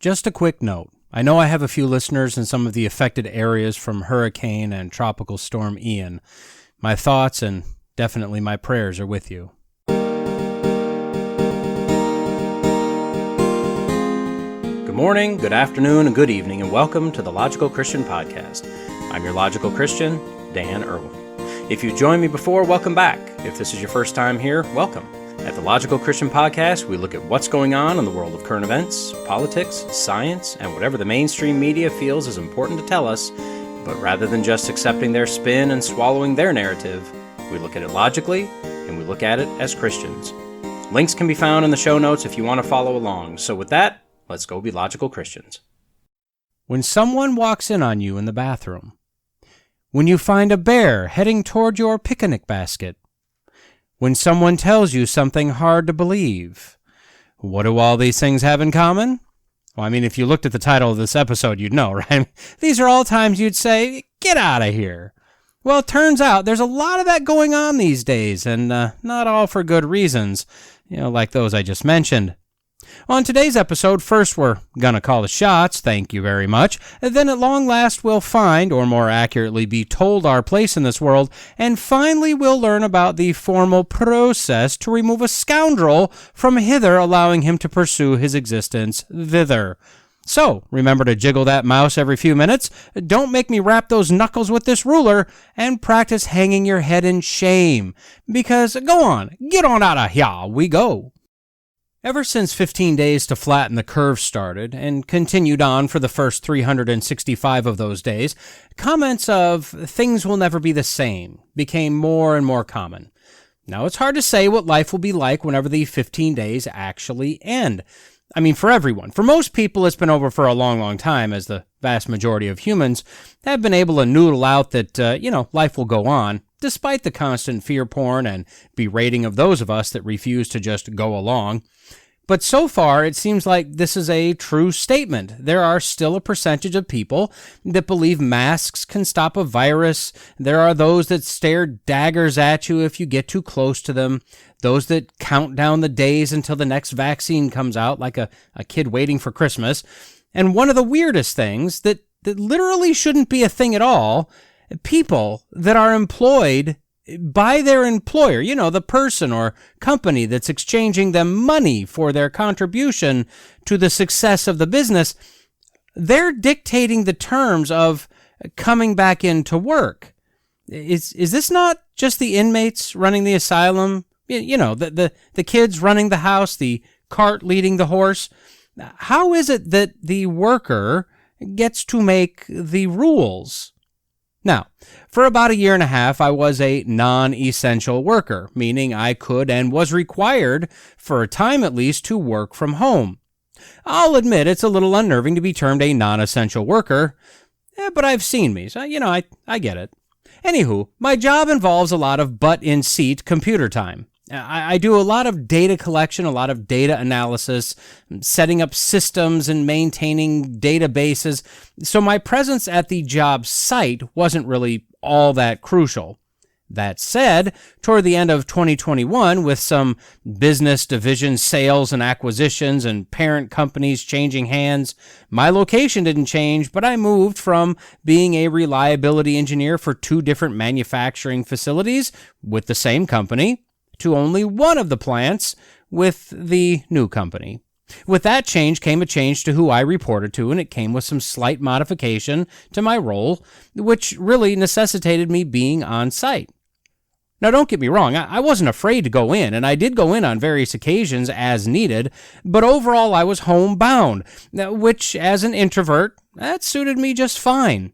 Just a quick note. I know I have a few listeners in some of the affected areas from Hurricane and Tropical Storm Ian. My thoughts and definitely my prayers are with you. Good morning, good afternoon, and good evening, and welcome to the Logical Christian Podcast. I'm your Logical Christian, Dan Erwin. If you've joined me before, welcome back. If this is your first time here, welcome. At the Logical Christian Podcast, we look at what's going on in the world of current events, politics, science, and whatever the mainstream media feels is important to tell us. But rather than just accepting their spin and swallowing their narrative, we look at it logically, and we look at it as Christians. Links can be found in the show notes if you want to follow along. So with that, let's go be logical Christians. When someone walks in on you in the bathroom, when you find a bear heading toward your picnic basket, when someone tells you something hard to believe, what do all these things have in common? Well, I mean, if you looked at the title of this episode, you'd know, right? These are all times you'd say, get out of here. Well, it turns out there's a lot of that going on these days, and not all for good reasons, like those I just mentioned. On today's episode, first we're going to call the shots, thank you very much. Then at long last we'll find, or more accurately be told our place in this world, and finally we'll learn about the formal process to remove a scoundrel from hither, allowing him to pursue his existence thither. So, remember to jiggle that mouse every few minutes, don't make me wrap those knuckles with this ruler, and practice hanging your head in shame. Because, go on, get on out of here we go. Ever since 15 Days to Flatten the Curve started, and continued on for the first 365 of those days, comments of things will never be the same became more and more common. Now, it's hard to say what life will be like whenever the 15 days actually end. I mean, for everyone. For most people, it's been over for a long, long time, as the vast majority of humans have been able to noodle out that, life will go on, despite the constant fear porn and berating of those of us that refuse to just go along. But so far, it seems like this is a true statement. There are still a percentage of people that believe masks can stop a virus. There are those that stare daggers at you if you get too close to them. Those that count down the days until the next vaccine comes out, like a kid waiting for Christmas. And one of the weirdest things that literally shouldn't be a thing at all, people that are employed by their employer, the person or company that's exchanging them money for their contribution to the success of the business, they're dictating the terms of coming back into work. Is this not just the inmates running the asylum? The kids running the house, the cart leading the horse? How is it that the worker gets to make the rules? Now, for about a year and a half, I was a non-essential worker, meaning I could and was required, for a time at least, to work from home. I'll admit it's a little unnerving to be termed a non-essential worker, but I've seen me, so, I get it. Anywho, my job involves a lot of butt-in-seat computer time. I do a lot of data collection, a lot of data analysis, setting up systems and maintaining databases, so my presence at the job site wasn't really all that crucial. That said, toward the end of 2021, with some business division sales and acquisitions and parent companies changing hands, my location didn't change, but I moved from being a reliability engineer for 2 different manufacturing facilities with the same company to only one of the plants with the new company. With that change came a change to who I reported to, and it came with some slight modification to my role, which really necessitated me being on site. Now, don't get me wrong, I wasn't afraid to go in, and I did go in on various occasions as needed, but overall I was homebound, which, as an introvert, that suited me just fine.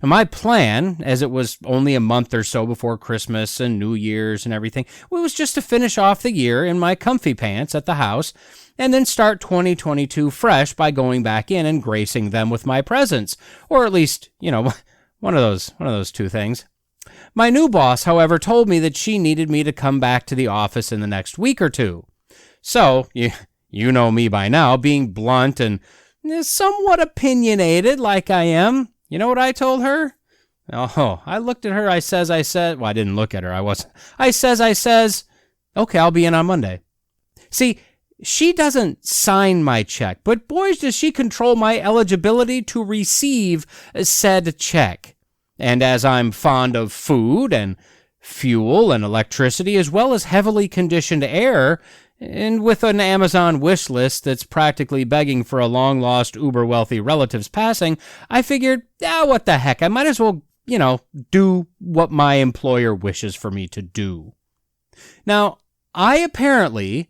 My plan, as it was only a month or so before Christmas and New Year's and everything, was just to finish off the year in my comfy pants at the house and then start 2022 fresh by going back in and gracing them with my presence, or at least, one of those 2 things. My new boss, however, told me that she needed me to come back to the office in the next week or 2. So, you know me by now, being blunt and somewhat opinionated like I am. You know what I told her? Oh, I looked at her, I says, well, I didn't look at her, I says, okay, I'll be in on Monday. See, She doesn't sign my check, but boys, does she control my eligibility to receive said check. And as I'm fond of food and fuel and electricity, as well as heavily conditioned air, and with an Amazon wish list that's practically begging for a long-lost uber-wealthy relative's passing, I figured, what the heck, I might as well, do what my employer wishes for me to do. Now, I apparently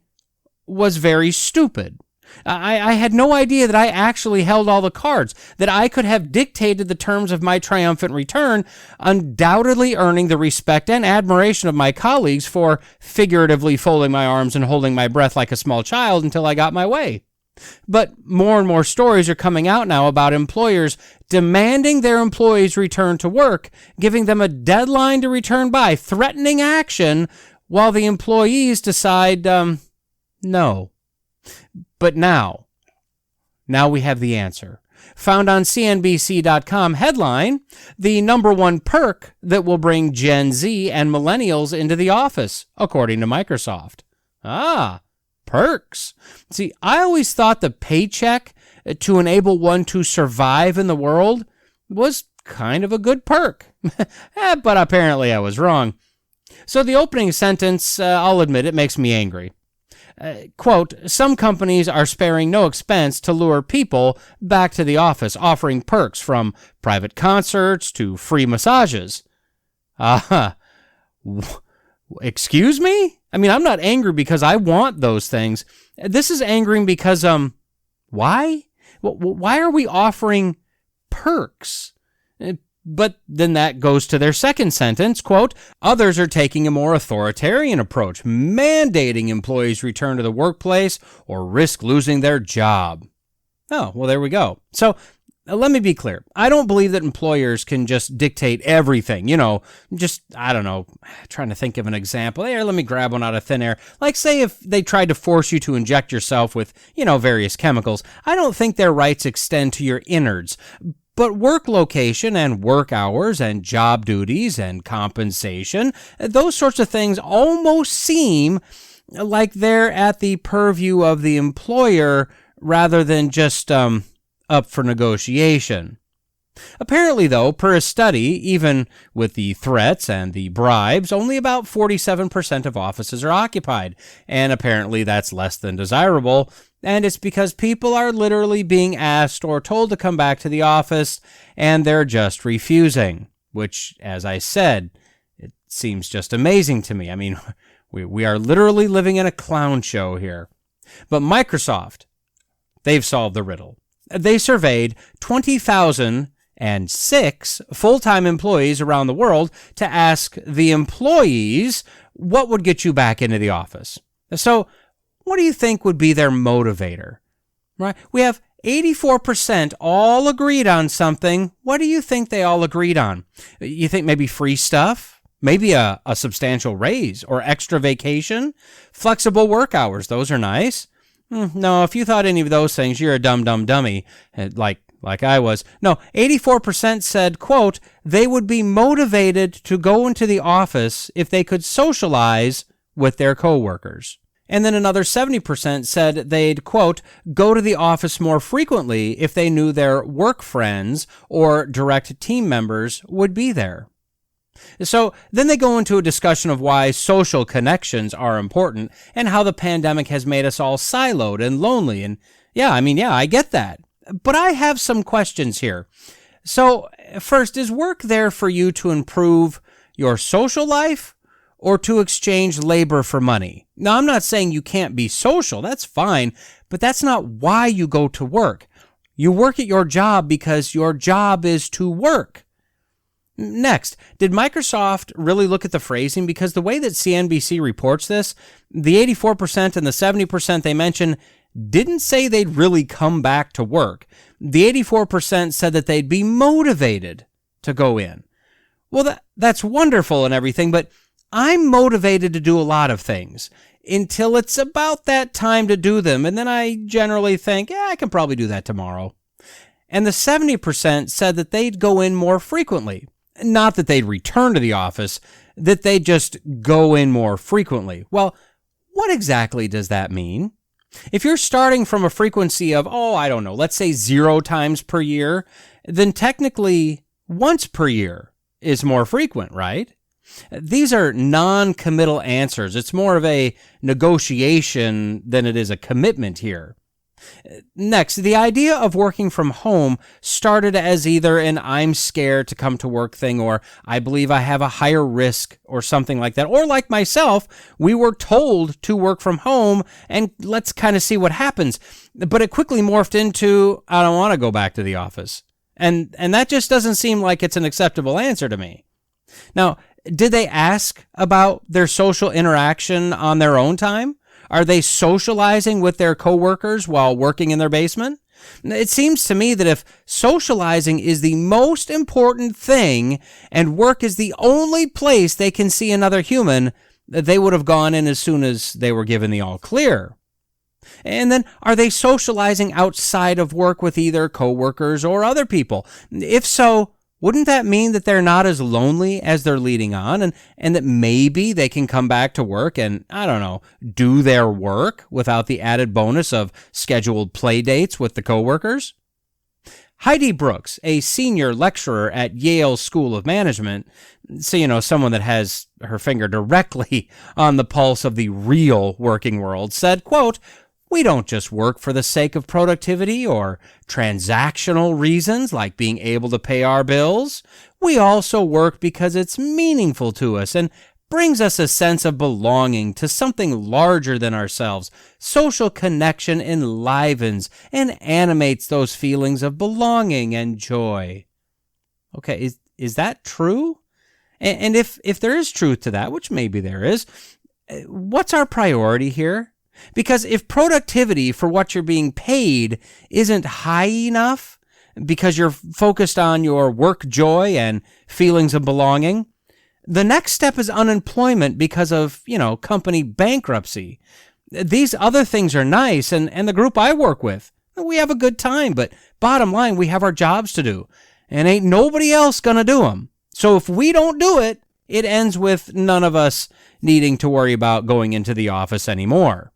was very stupid. I had no idea that I actually held all the cards, that I could have dictated the terms of my triumphant return, undoubtedly earning the respect and admiration of my colleagues for figuratively folding my arms and holding my breath like a small child until I got my way. But more and more stories are coming out now about employers demanding their employees return to work, giving them a deadline to return by, threatening action, while the employees decide, no. But now we have the answer. Found on CNBC.com headline, the number one perk that will bring Gen Z and millennials into the office, according to Microsoft. Perks. See, I always thought the paycheck to enable one to survive in the world was kind of a good perk. But apparently I was wrong. So the opening sentence, I'll admit, it makes me angry. Quote, some companies are sparing no expense to lure people back to the office, offering perks from private concerts to free massages. Excuse me? I mean, I'm not angry because I want those things. This is angering because, why? Why are we offering perks? But then that goes to their second sentence, quote, others are taking a more authoritarian approach, mandating employees return to the workplace or risk losing their job. Oh, well, there we go. So let me be clear. I don't believe that employers can just dictate everything, trying to think of an example. Here, let me grab one out of thin air. Like, say if they tried to force you to inject yourself with, various chemicals. I don't think their rights extend to your innards. But work location and work hours and job duties and compensation, those sorts of things almost seem like they're at the purview of the employer rather than just up for negotiation. Apparently, though, per a study, even with the threats and the bribes, only about 47% of offices are occupied, and apparently that's less than desirable. And it's because people are literally being asked or told to come back to the office, and they're just refusing, which, as I said, it seems just amazing to me. I mean, we are literally living in a clown show here. But Microsoft, they've solved the riddle. They surveyed 20,006 full-time employees around the world to ask the employees what would get you back into the office. So, what do you think would be their motivator? Right? We have 84% all agreed on something. What do you think they all agreed on? You think maybe free stuff? Maybe a substantial raise or extra vacation? Flexible work hours, those are nice. No, if you thought any of those things, you're a dumb dummy, like I was. No, 84% said, quote, they would be motivated to go into the office if they could socialize with their coworkers. And then another 70% said they'd, quote, go to the office more frequently if they knew their work friends or direct team members would be there. So then they go into a discussion of why social connections are important and how the pandemic has made us all siloed and lonely. And I get that. But I have some questions here. So first, is work there for you to improve your social life or to exchange labor for money? Now, I'm not saying you can't be social. That's fine. But that's not why you go to work. You work at your job because your job is to work. Next, did Microsoft really look at the phrasing? Because the way that CNBC reports this, the 84% and the 70% they mentioned didn't say they'd really come back to work. The 84% said that they'd be motivated to go in. Well, that's wonderful and everything, but I'm motivated to do a lot of things until it's about that time to do them, and then I generally think, I can probably do that tomorrow. And the 70% said that they'd go in more frequently. Not that they'd return to the office, that they'd just go in more frequently. Well, what exactly does that mean? If you're starting from a frequency of, let's say 0 times per year, then technically once per year is more frequent, right? These are non-committal answers. It's more of a negotiation than it is a commitment here. Next, the idea of working from home started as either an I'm scared to come to work thing, or I believe I have a higher risk, or something like that. Or like myself, we were told to work from home and let's kind of see what happens. But it quickly morphed into, I don't want to go back to the office. And that just doesn't seem like it's an acceptable answer to me. Now, did they ask about their social interaction on their own time? Are they socializing with their coworkers while working in their basement? It seems to me that if socializing is the most important thing and work is the only place they can see another human, they would have gone in as soon as they were given the all clear. And then, are they socializing outside of work with either coworkers or other people? If so, wouldn't that mean that they're not as lonely as they're leading on, and that maybe they can come back to work and, do their work without the added bonus of scheduled play dates with the coworkers? Heidi Brooks, a senior lecturer at Yale School of Management, so someone that has her finger directly on the pulse of the real working world, said, quote, "We don't just work for the sake of productivity or transactional reasons like being able to pay our bills. We also work because it's meaningful to us and brings us a sense of belonging to something larger than ourselves. Social connection enlivens and animates those feelings of belonging and joy." Okay, is that true? And if there is truth to that, which maybe there is, what's our priority here? Because if productivity for what you're being paid isn't high enough because you're focused on your work joy and feelings of belonging, the next step is unemployment because of, company bankruptcy. These other things are nice, and the group I work with, we have a good time, but bottom line, we have our jobs to do, and ain't nobody else gonna do them. So if we don't do it, it ends with none of us needing to worry about going into the office anymore.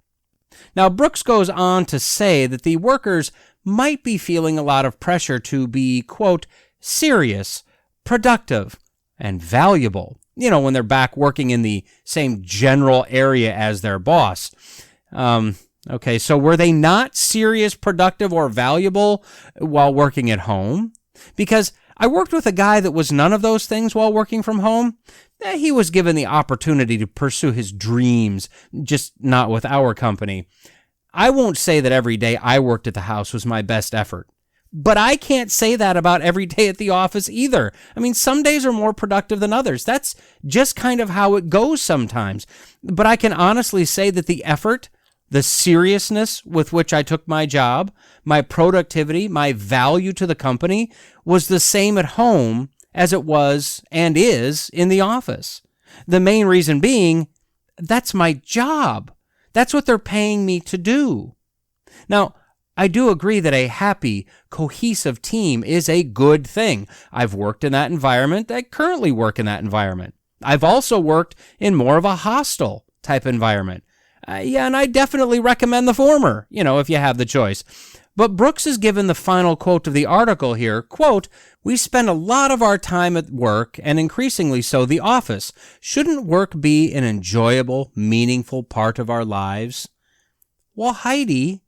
Now, Brooks goes on to say that the workers might be feeling a lot of pressure to be, quote, serious, productive, and valuable, when they're back working in the same general area as their boss. Okay, so were they not serious, productive, or valuable while working at home? Because I worked with a guy that was none of those things while working from home. He was given the opportunity to pursue his dreams, just not with our company. I won't say that every day I worked at the house was my best effort, but I can't say that about every day at the office either. Some days are more productive than others. That's just kind of how it goes sometimes. But I can honestly say that the effort, the seriousness with which I took my job, my productivity, my value to the company was the same at home as it was and is in the office. The main reason being, that's my job. That's what they're paying me to do. Now, I do agree that a happy, cohesive team is a good thing. I've worked in that environment. I currently work in that environment. I've also worked in more of a hostile type environment. And I definitely recommend the former, if you have the choice. But Brooks is given the final quote of the article here, quote, "We spend a lot of our time at work, and increasingly so the office. Shouldn't work be an enjoyable, meaningful part of our lives?" Well, Heidi,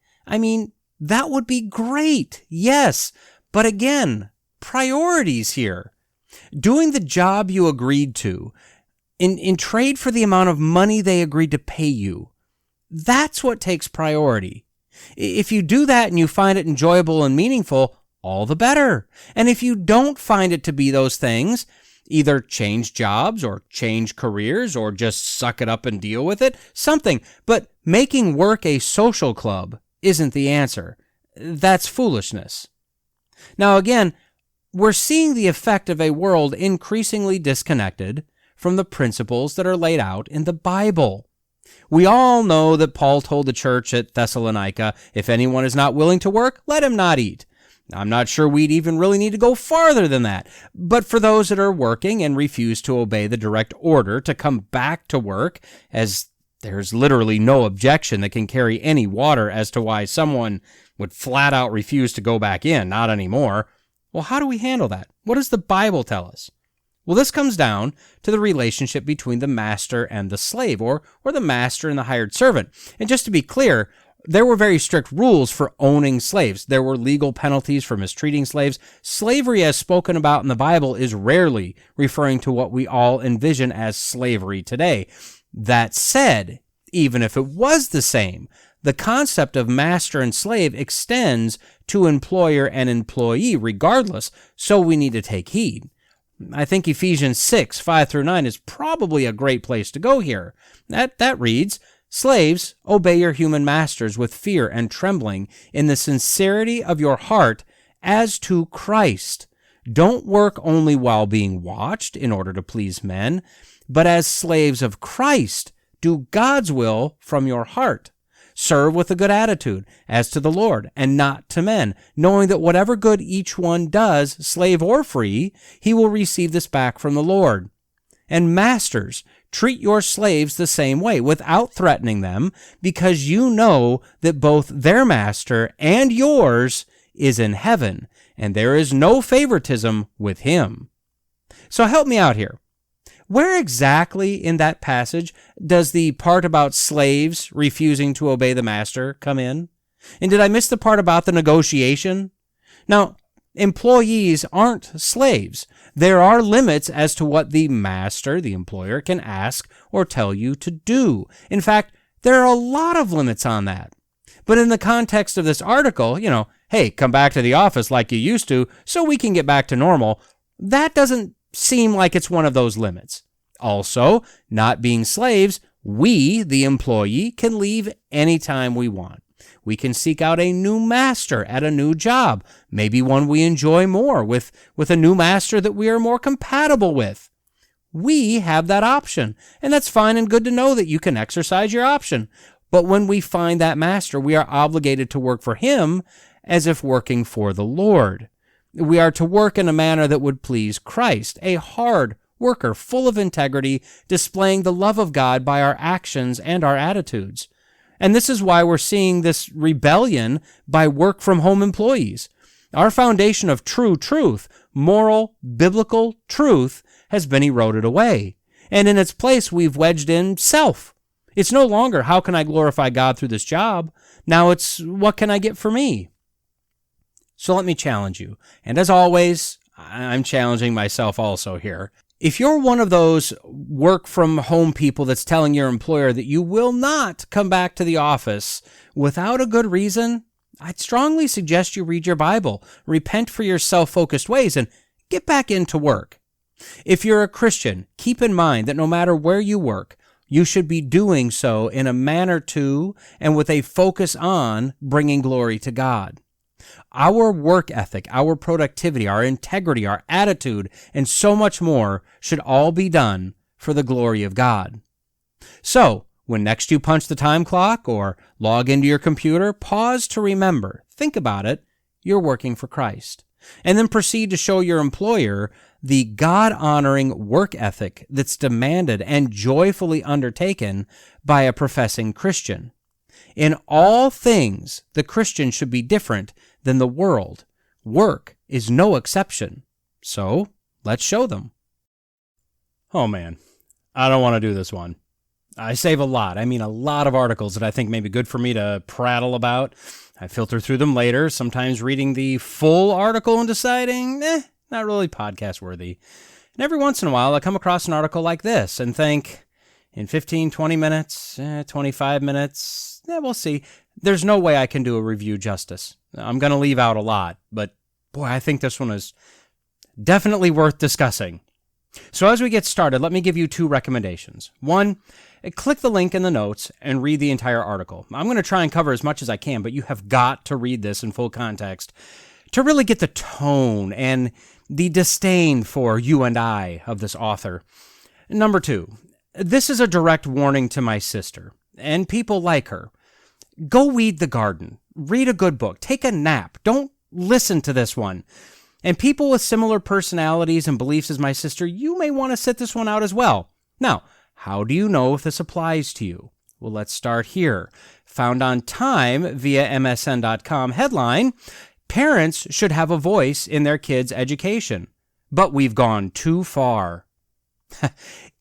that would be great, yes. But again, priorities here. Doing the job you agreed to, in trade for the amount of money they agreed to pay you, that's what takes priority. If you do that and you find it enjoyable and meaningful, all the better. And if you don't find it to be those things, either change jobs or change careers or just suck it up and deal with it, something. But making work a social club isn't the answer. That's foolishness. Now again, we're seeing the effect of a world increasingly disconnected from the principles that are laid out in the Bible. We all know that Paul told the church at Thessalonica, if anyone is not willing to work, let him not eat. I'm not sure we'd even really need to go farther than that. But for those that are working and refuse to obey the direct order to come back to work, as There's literally no objection that can carry any water as to why someone would flat out refuse to go back in, not anymore. Well, how do we handle that? What does the Bible tell us? Well, this comes down to the relationship between the master and the slave, or the master and the hired servant. And just to be clear, there were very strict rules for owning slaves. There were legal penalties for mistreating slaves. Slavery, as spoken about in the Bible, is rarely referring to what we all envision as slavery today. That said, even if it was the same, the concept of master and slave extends to employer and employee regardless, so we need to take heed. I think Ephesians 6, 5 through 9 is probably a great place to go here. That reads, "Slaves, obey your human masters with fear and trembling in the sincerity of your heart as to Christ. Don't work only while being watched in order to please men, but as slaves of Christ, do God's will from your heart. Serve with a good attitude as to the Lord and not to men, knowing that whatever good each one does, slave or free, he will receive this back from the Lord. And masters, treat your slaves the same way, without threatening them, because you know that both their master and yours is in heaven, and there is no favoritism with him." So help me out here. Where exactly in that passage does the part about slaves refusing to obey the master come in? And did I miss the part about the negotiation? Now, employees aren't slaves. There are limits as to what the master, the employer, can ask or tell you to do. In fact, there are a lot of limits on that. But in the context of this article, hey, come back to the office like you used to so we can get back to normal, that doesn't seem like it's one of those limits. Also, not being slaves, we, the employee, can leave anytime we want. We can seek out a new master at a new job, maybe one we enjoy more, with a new master that we are more compatible with. We have that option, and that's fine and good to know that you can exercise your option. But when we find that master, we are obligated to work for him as if working for the Lord. We are to work in a manner that would please Christ, a hard worker full of integrity, displaying the love of God by our actions and our attitudes. And this is why we're seeing this rebellion by work-from-home employees. Our foundation of true truth, moral, biblical truth, has been eroded away. And in its place, we've wedged in self. It's no longer, how can I glorify God through this job? Now it's, what can I get for me? So let me challenge you. And as always, I'm challenging myself also here. If you're one of those work-from-home people that's telling your employer that you will not come back to the office without a good reason, I'd strongly suggest you read your Bible, repent for your self-focused ways, and get back into work. If you're a Christian, keep in mind that no matter where you work, you should be doing so in a manner to and with a focus on bringing glory to God. Our work ethic, our productivity, our integrity, our attitude, and so much more should all be done for the glory of God. So, when next you punch the time clock or log into your computer, pause to remember, think about it, you're working for Christ. And then proceed to show your employer the God-honoring work ethic that's demanded and joyfully undertaken by a professing Christian. In all things, the Christian should be different than the world. Work is no exception. So, let's show them. Oh man, I don't want to do this one. I save a lot of articles that I think may be good for me to prattle about. I filter through them later, sometimes reading the full article and deciding, not really podcast worthy. And every once in a while, I come across an article like this and think, in 15, 20 minutes, 25 minutes, we'll see. There's no way I can do a review justice. I'm going to leave out a lot, but boy, I think this one is definitely worth discussing. So as we get started, let me give you two recommendations. One, click the link in the notes and read the entire article. I'm going to try and cover as much as I can, but you have got to read this in full context to really get the tone and the disdain for you and I of this author. Number two, this is a direct warning to my sister and people like her. Go weed the garden. Read a good book. Take a nap. Don't listen to this one. And people with similar personalities and beliefs as my sister, you may want to sit this one out as well. Now, how do you know if this applies to you? Well, let's start here. Found on Time via MSN.com headline, "Parents should have a voice in their kids' education, but we've gone too far."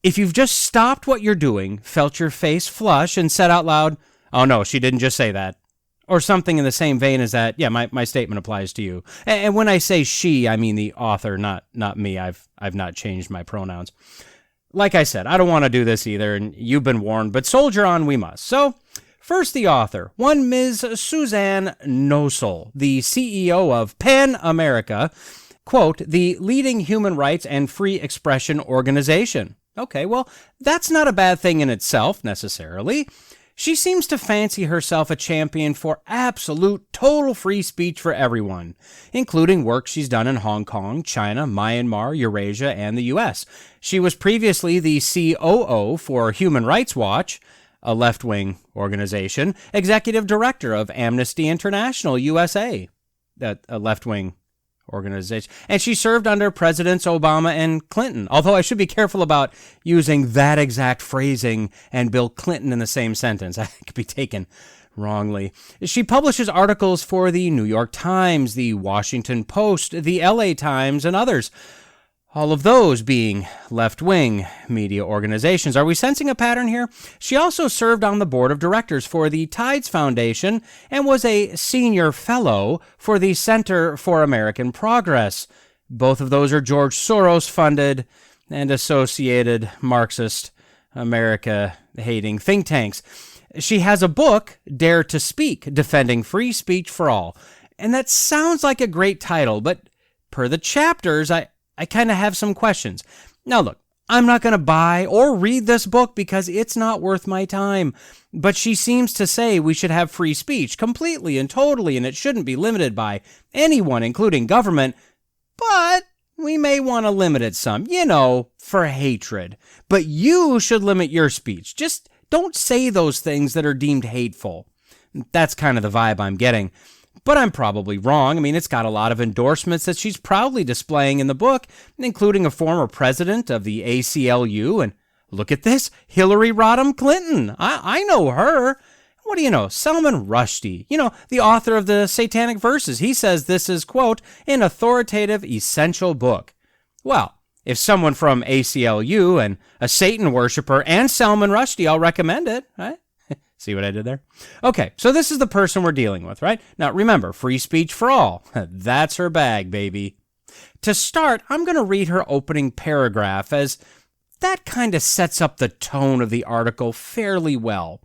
If you've just stopped what you're doing, felt your face flush, and said out loud, "Oh no, she didn't just say that," or something in the same vein as that, yeah, my statement applies to you. And when I say she, I mean the author, not me. I've not changed my pronouns. Like I said, I don't want to do this either, and you've been warned, but soldier on we must. So, first the author, one Ms. Suzanne Nosel, the CEO of PEN America, quote, "the leading human rights and free expression organization." Okay, well, that's not a bad thing in itself, necessarily. She seems to fancy herself a champion for absolute, total free speech for everyone, including work she's done in Hong Kong, China, Myanmar, Eurasia, and the U.S. She was previously the COO for Human Rights Watch, a left-wing organization, executive director of Amnesty International USA, a left-wing organization, and she served under Presidents Obama and Clinton, although I should be careful about using that exact phrasing and Bill Clinton in the same sentence. I could be taken wrongly. She publishes articles for the New York Times, the Washington Post, the LA Times, and others, all of those being left-wing media organizations. Are we sensing a pattern here? She also served on the board of directors for the Tides Foundation and was a senior fellow for the Center for American Progress. Both of those are George Soros-funded and associated Marxist America-hating think tanks. She has a book, Dare to Speak, Defending Free Speech for All. And that sounds like a great title, but per the chapters, I kind of have some questions. Now look, I'm not going to buy or read this book because it's not worth my time. But she seems to say we should have free speech completely and totally, and it shouldn't be limited by anyone, including government. But we may want to limit it some, for hatred. But you should limit your speech. Just don't say those things that are deemed hateful. That's kind of the vibe I'm getting. But I'm probably wrong. I mean, it's got a lot of endorsements that she's proudly displaying in the book, including a former president of the ACLU. And look at this, Hillary Rodham Clinton. I know her. What do you know? Salman Rushdie, the author of the Satanic Verses. He says this is, quote, "an authoritative, essential book." Well, if someone from ACLU and a Satan worshiper and Salman Rushdie, I'll recommend it, right? See what I did there? Okay, so this is the person we're dealing with, right? Now, remember, free speech for all. That's her bag, baby. To start, I'm going to read her opening paragraph, as that kind of sets up the tone of the article fairly well.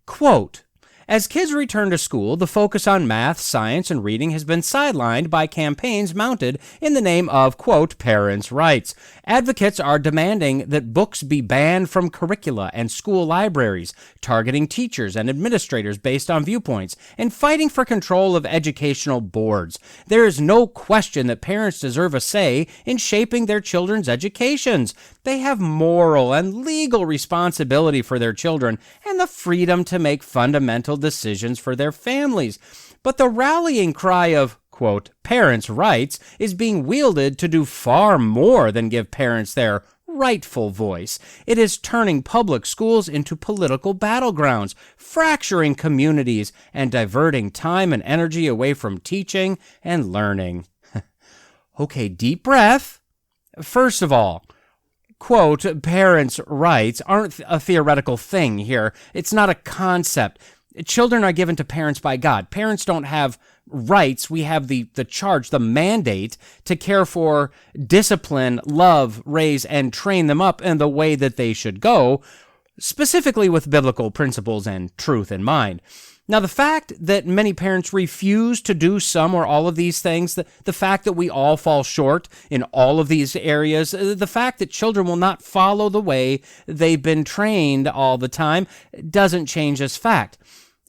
Quote, "As kids return to school, the focus on math, science, and reading has been sidelined by campaigns mounted in the name of, quote, parents' rights. Advocates are demanding that books be banned from curricula and school libraries, targeting teachers and administrators based on viewpoints, and fighting for control of educational boards. There is no question that parents deserve a say in shaping their children's educations. They have moral and legal responsibility for their children and the freedom to make fundamental decisions for their families. But the rallying cry of, quote, parents' rights is being wielded to do far more than give parents their rightful voice. It is turning public schools into political battlegrounds, fracturing communities, and diverting time and energy away from teaching and learning." Okay, deep breath. First of all, quote, parents' rights aren't a theoretical thing here. It's not a concept. Children are given to parents by God. Parents don't have rights. We have the charge, the mandate to care for, discipline, love, raise, and train them up in the way that they should go, specifically with biblical principles and truth in mind. Now, the fact that many parents refuse to do some or all of these things, the fact that we all fall short in all of these areas, the fact that children will not follow the way they've been trained all the time doesn't change this fact.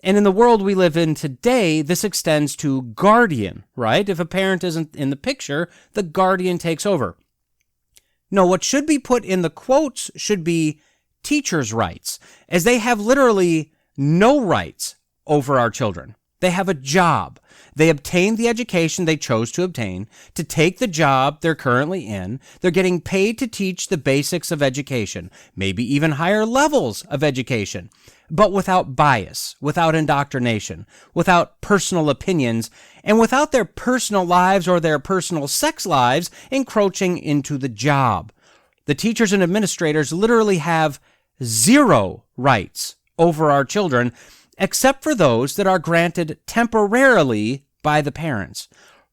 And in the world we live in today, this extends to guardian, right? If a parent isn't in the picture, the guardian takes over. No, what should be put in the quotes should be teachers' rights, as they have literally no rights over our children. They have a job. They obtained the education they chose to obtain to take the job they're currently in. They're getting paid to teach the basics of education, maybe even higher levels of education, but without bias, without indoctrination, without personal opinions, and without their personal lives or their personal sex lives encroaching into the job. The teachers and administrators literally have zero rights over our children, except for those that are granted temporarily by the parents.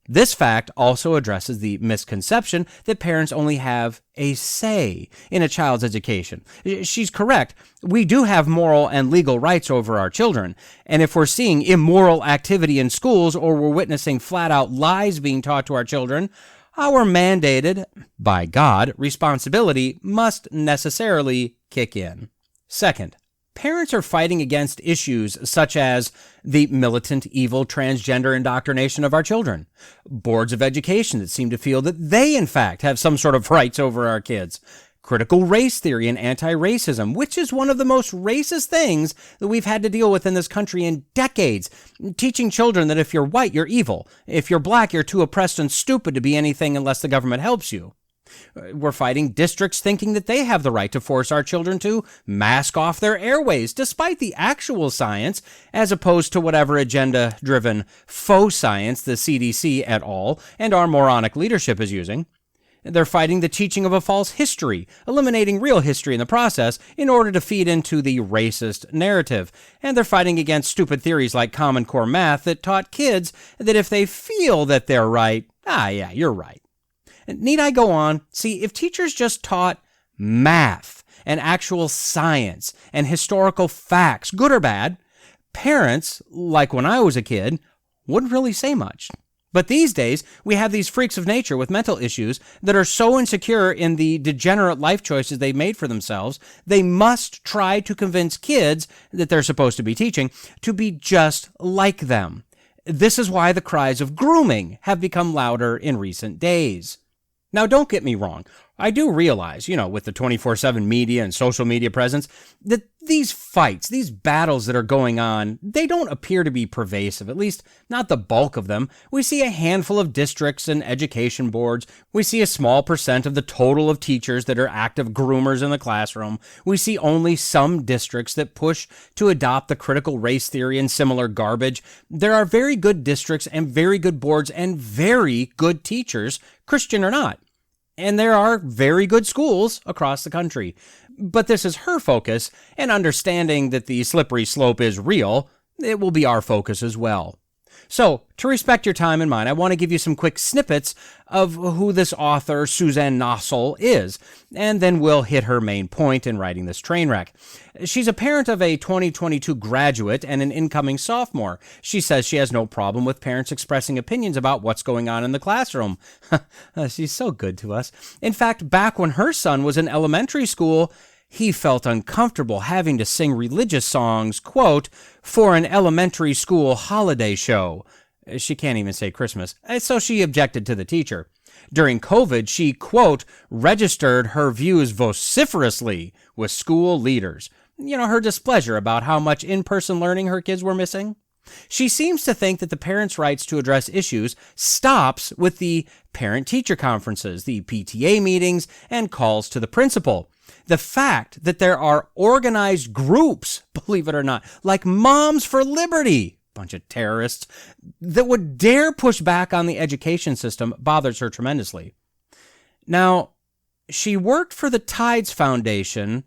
This fact also addresses the misconception that parents only have a say in a child's education. She's correct. We do have moral and legal rights over our children. And if we're seeing immoral activity in schools or we're witnessing flat-out lies being taught to our children, our mandated, by God, responsibility must necessarily kick in. Second, parents are fighting against issues such as the militant, evil, transgender indoctrination of our children, boards of education that seem to feel that they, in fact, have some sort of rights over our kids, critical race theory and anti-racism, which is one of the most racist things that we've had to deal with in this country in decades, teaching children that if you're white, you're evil. If you're black, you're too oppressed and stupid to be anything unless the government helps you. We're fighting districts thinking that they have the right to force our children to mask off their airways, despite the actual science, as opposed to whatever agenda-driven faux science the CDC et al. And our moronic leadership is using. They're fighting the teaching of a false history, eliminating real history in the process in order to feed into the racist narrative. And they're fighting against stupid theories like Common Core math that taught kids that if they feel that they're right, yeah, you're right. Need I go on? See, if teachers just taught math and actual science and historical facts, good or bad, parents, like when I was a kid, wouldn't really say much. But these days, we have these freaks of nature with mental issues that are so insecure in the degenerate life choices they've made for themselves, they must try to convince kids that they're supposed to be teaching to be just like them. This is why the cries of grooming have become louder in recent days. Now, don't get me wrong. I do realize, with the 24/7 media and social media presence, that these fights, these battles that are going on, they don't appear to be pervasive, at least not the bulk of them. We see a handful of districts and education boards. We see a small percent of the total of teachers that are active groomers in the classroom. We see only some districts that push to adopt the critical race theory and similar garbage. There are very good districts and very good boards and very good teachers, Christian or not. And there are very good schools across the country. But this is her focus, and understanding that the slippery slope is real, it will be our focus as well. So, to respect your time and mine, I want to give you some quick snippets of who this author, Suzanne Nossel, is, and then we'll hit her main point in writing this train wreck. She's a parent of a 2022 graduate and an incoming sophomore. She says she has no problem with parents expressing opinions about what's going on in the classroom. She's so good to us. In fact, back when her son was in elementary school, he felt uncomfortable having to sing religious songs, quote, for an elementary school holiday show. She can't even say Christmas, so she objected to the teacher. During COVID, she, quote, registered her views vociferously with school leaders. Her displeasure about how much in-person learning her kids were missing. She seems to think that the parents' rights to address issues stops with the parent-teacher conferences, the PTA meetings, and calls to the principal. The fact that there are organized groups, believe it or not, like Moms for Liberty, bunch of terrorists, that would dare push back on the education system bothers her tremendously. Now, she worked for the Tides Foundation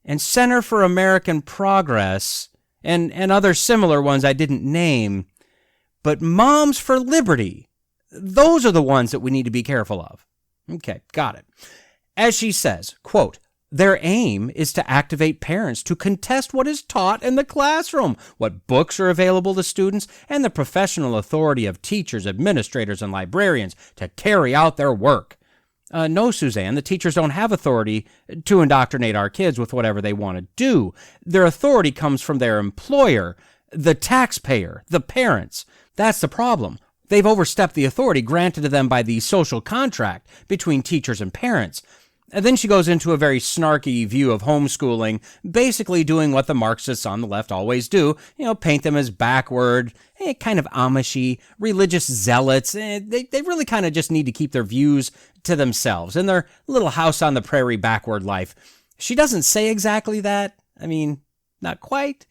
and Center for American Progress and other similar ones I didn't name, but Moms for Liberty, those are the ones that we need to be careful of. Okay, got it. As she says, quote, their aim is to activate parents to contest what is taught in the classroom, what books are available to students, and the professional authority of teachers, administrators, and librarians to carry out their work. No, Suzanne, the teachers don't have authority to indoctrinate our kids with whatever they want to do. Their authority comes from their employer, the taxpayer, the parents. That's the problem. They've overstepped the authority granted to them by the social contract between teachers and parents. And then she goes into a very snarky view of homeschooling, basically doing what the Marxists on the left always do, paint them as backward, kind of Amishy, religious zealots. They really kind of just need to keep their views to themselves and their little house on the prairie backward life. She doesn't say exactly that. I mean, not quite,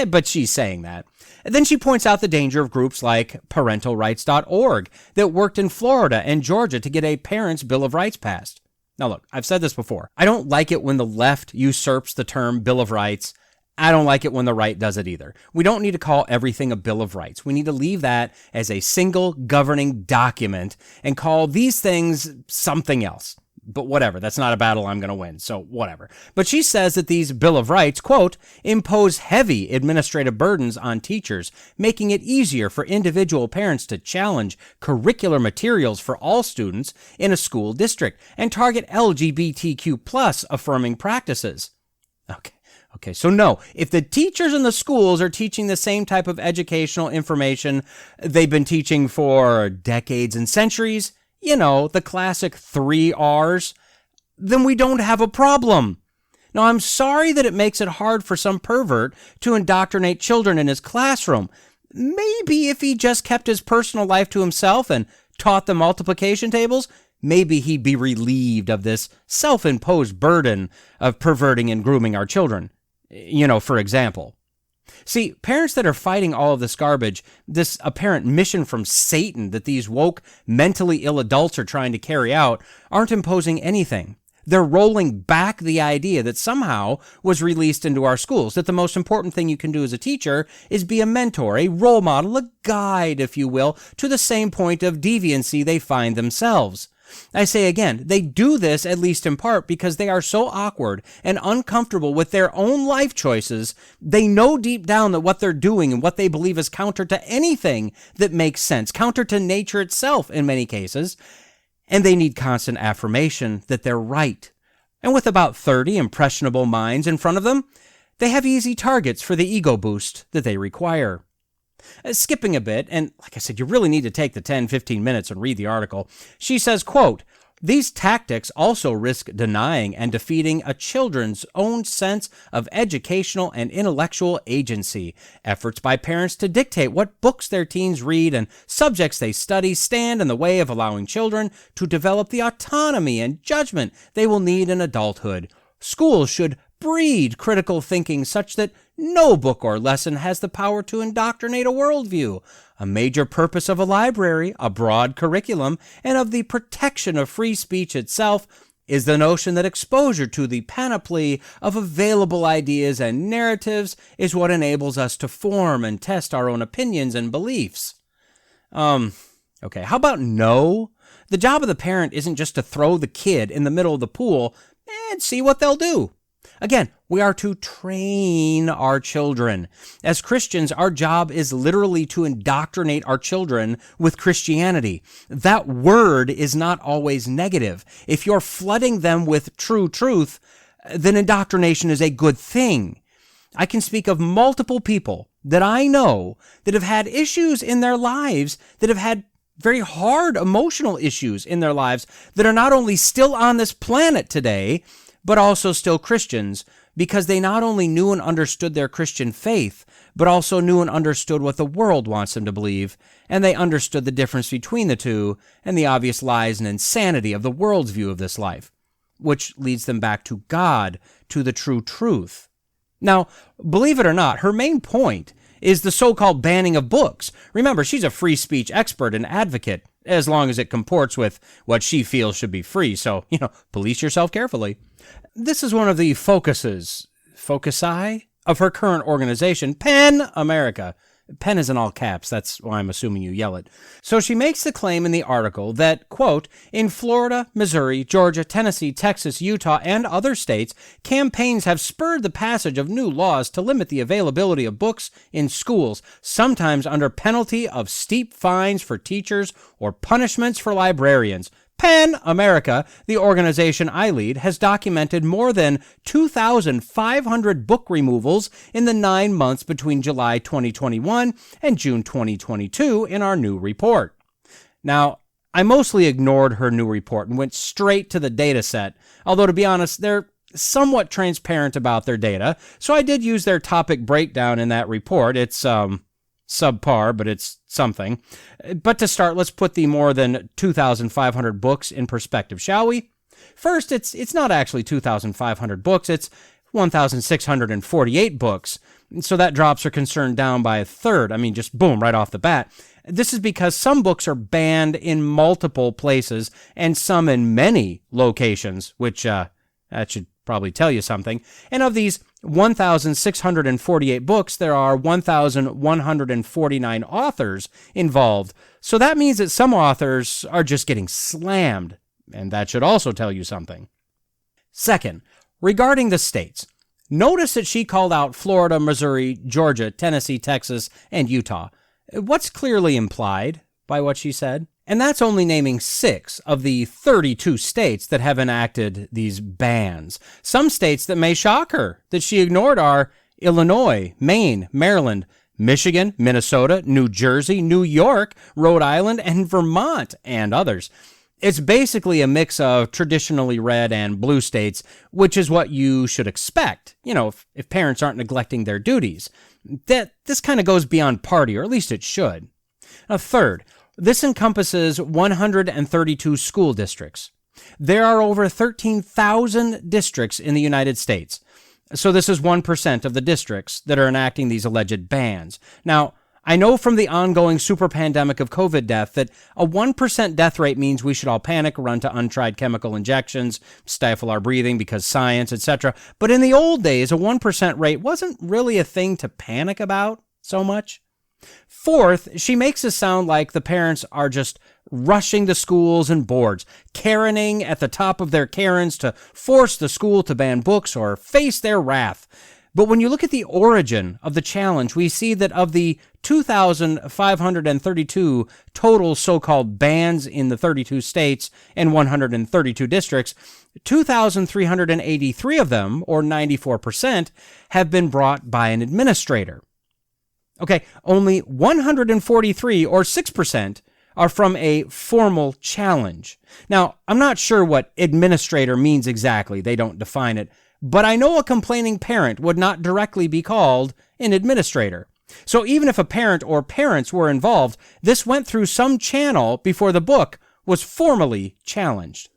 but she's saying that. And then she points out the danger of groups like parentalrights.org that worked in Florida and Georgia to get a parents' Bill of Rights passed. Now look, I've said this before. I don't like it when the left usurps the term Bill of Rights. I don't like it when the right does it either. We don't need to call everything a Bill of Rights. We need to leave that as a single governing document and call these things something else. But whatever, that's not a battle I'm going to win, so whatever. But she says that these Bill of Rights, quote, impose heavy administrative burdens on teachers, making it easier for individual parents to challenge curricular materials for all students in a school district and target LGBTQ plus affirming practices. Okay, so no, if the teachers in the schools are teaching the same type of educational information they've been teaching for decades and centuries, the classic 3 R's, then we don't have a problem. Now, I'm sorry that it makes it hard for some pervert to indoctrinate children in his classroom. Maybe if he just kept his personal life to himself and taught them multiplication tables, maybe he'd be relieved of this self-imposed burden of perverting and grooming our children. For example. See, parents that are fighting all of this garbage, this apparent mission from Satan that these woke, mentally ill adults are trying to carry out, aren't imposing anything. They're rolling back the idea that somehow was released into our schools, that the most important thing you can do as a teacher is be a mentor, a role model, a guide, if you will, to the same point of deviancy they find themselves. I say again, they do this at least in part because they are so awkward and uncomfortable with their own life choices. They know deep down that what they're doing and what they believe is counter to anything that makes sense, counter to nature itself in many cases, and they need constant affirmation that they're right. And with about 30 impressionable minds in front of them, they have easy targets for the ego boost that they require. Skipping a bit, and like I said, you really need to take the 10-15 minutes and read the article. She says, quote, these tactics also risk denying and defeating a children's own sense of educational and intellectual agency. Efforts by parents to dictate what books their teens read and subjects they study stand in the way of allowing children to develop the autonomy and judgment they will need in adulthood. Schools should breed critical thinking such that no book or lesson has the power to indoctrinate a worldview. A major purpose of a library, a broad curriculum, and of the protection of free speech itself is the notion that exposure to the panoply of available ideas and narratives is what enables us to form and test our own opinions and beliefs. Okay, how about no? The job of the parent isn't just to throw the kid in the middle of the pool and see what they'll do. Again, we are to train our children. As Christians, our job is literally to indoctrinate our children with Christianity. That word is not always negative. If you're flooding them with true truth, then indoctrination is a good thing. I can speak of multiple people that I know that have had issues in their lives, that have had very hard emotional issues in their lives, that are not only still on this planet today, but also still Christians, because they not only knew and understood their Christian faith, but also knew and understood what the world wants them to believe, and they understood the difference between the two and the obvious lies and insanity of the world's view of this life, which leads them back to God, to the true truth. Now, believe it or not, her main point is the so-called banning of books. Remember, she's a free speech expert and advocate, as long as it comports with what she feels should be free, so, police yourself carefully. This is one of the foci of her current organization, PEN America. PEN is in all caps, that's why I'm assuming you yell it. So she makes the claim in the article that, quote, in Florida, Missouri, Georgia, Tennessee, Texas, Utah, and other states, campaigns have spurred the passage of new laws to limit the availability of books in schools, sometimes under penalty of steep fines for teachers or punishments for librarians. PEN America, the organization I lead, has documented more than 2,500 book removals in the 9 months between July 2021 and June 2022 in our new report. Now, I mostly ignored her new report and went straight to the data set, although to be honest, they're somewhat transparent about their data, so I did use their topic breakdown in that report. It's subpar, but it's something. But to start, let's put the more than 2,500 books in perspective, shall we? First, it's not actually 2,500 books, it's 1,648 books, so that drops her concern down by a third. I mean, just boom, right off the bat. This is because some books are banned in multiple places and some in many locations, which that should probably tell you something. And of these 1,648 books, there are 1,149 authors involved. So that means that some authors are just getting slammed, and that should also tell you something. Second, regarding the states, notice that she called out Florida, Missouri, Georgia, Tennessee, Texas, and Utah. What's clearly implied by what she said? And that's only naming 6 of the 32 states that have enacted these bans. Some states that may shock her that she ignored are Illinois, Maine, Maryland, Michigan, Minnesota, New Jersey, New York, Rhode Island, and Vermont, and others. It's basically a mix of traditionally red and blue states, which is what you should expect, if parents aren't neglecting their duties. This kind of goes beyond party, or at least it should. Now, third, this encompasses 132 school districts. There are over 13,000 districts in the United States. So this is 1% of the districts that are enacting these alleged bans. Now, I know from the ongoing super pandemic of COVID death that a 1% death rate means we should all panic, run to untried chemical injections, stifle our breathing because science, etc. But in the old days, a 1% rate wasn't really a thing to panic about so much. Fourth, she makes it sound like the parents are just rushing the schools and boards, Karening at the top of their Karens to force the school to ban books or face their wrath. But when you look at the origin of the challenge, we see that of the 2,532 total so-called bans in the 32 states and 132 districts, 2,383 of them, or 94%, have been brought by an administrator. Okay, only 143, or 6%, are from a formal challenge. Now, I'm not sure what administrator means exactly. They don't define it. But I know a complaining parent would not directly be called an administrator. So even if a parent or parents were involved, this went through some channel before the book was formally challenged.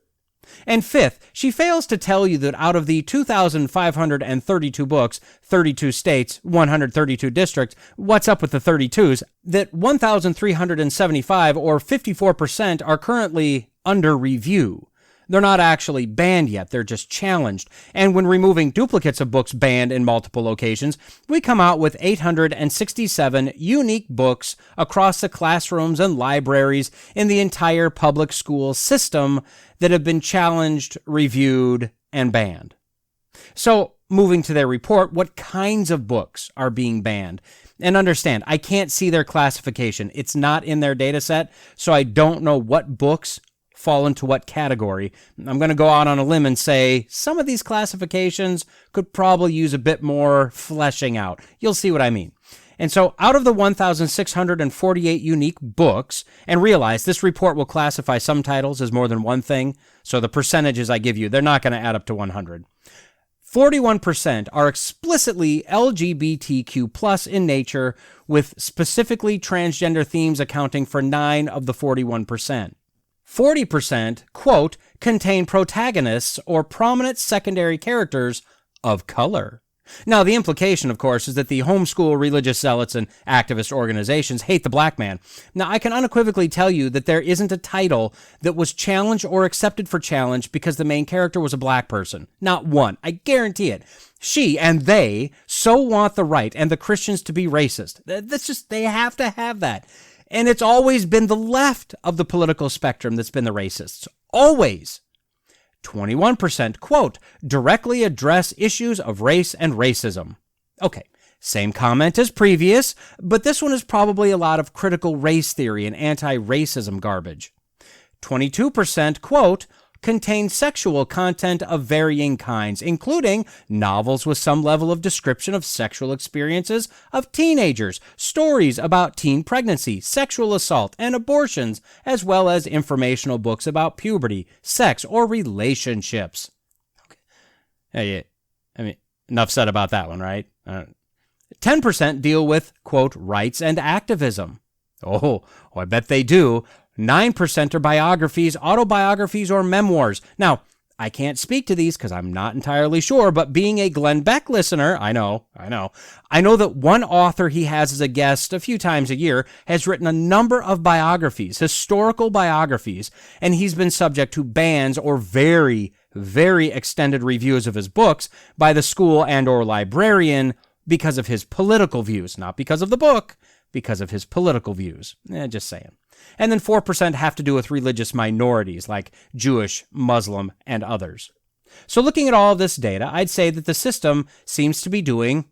And fifth, she fails to tell you that out of the 2,532 books, 32 states, 132 districts, what's up with the 32s, that 1,375 or 54% are currently under review. They're not actually banned yet, they're just challenged. And when removing duplicates of books banned in multiple locations, we come out with 867 unique books across the classrooms and libraries in the entire public school system that have been challenged, reviewed, and banned. So, moving to their report, what kinds of books are being banned? And understand, I can't see their classification. It's not in their data set, so I don't know what books fall into what category. I'm going to go out on a limb and say some of these classifications could probably use a bit more fleshing out. You'll see what I mean. And so out of the 1,648 unique books, and realize this report will classify some titles as more than one thing, so the percentages I give you, they're not going to add up to 100. 41% are explicitly LGBTQ+ in nature, with specifically transgender themes accounting for 9 of the 41%. 40%, quote, contain protagonists or prominent secondary characters of color. Now, the implication, of course, is that the homeschool religious zealots and activist organizations hate the black man. Now, I can unequivocally tell you that there isn't a title that was challenged or accepted for challenge because the main character was a black person. Not one. I guarantee it. She and they so want the right and the Christians to be racist. They have to have that. And it's always been the left of the political spectrum that's been the racists. Always. 21%, quote, directly address issues of race and racism. Okay, same comment as previous, but this one is probably a lot of critical race theory and anti-racism garbage. 22%, quote, contain sexual content of varying kinds, including novels with some level of description of sexual experiences of teenagers, stories about teen pregnancy, sexual assault, and abortions, as well as informational books about puberty, sex, or relationships. Okay. Enough said about that one, right? 10% deal with, quote, rights and activism. Oh, I bet they do. 9% are biographies, autobiographies, or memoirs. Now, I can't speak to these because I'm not entirely sure, but being a Glenn Beck listener, I know that one author he has as a guest a few times a year has written a number of biographies, historical biographies, and he's been subject to bans or very, very extended reviews of his books by the school and or librarian because of his political views, not because of the book, because of his political views. Just saying. And then 4% have to do with religious minorities like Jewish, Muslim, and others. So looking at all of this data, I'd say that the system seems to be doing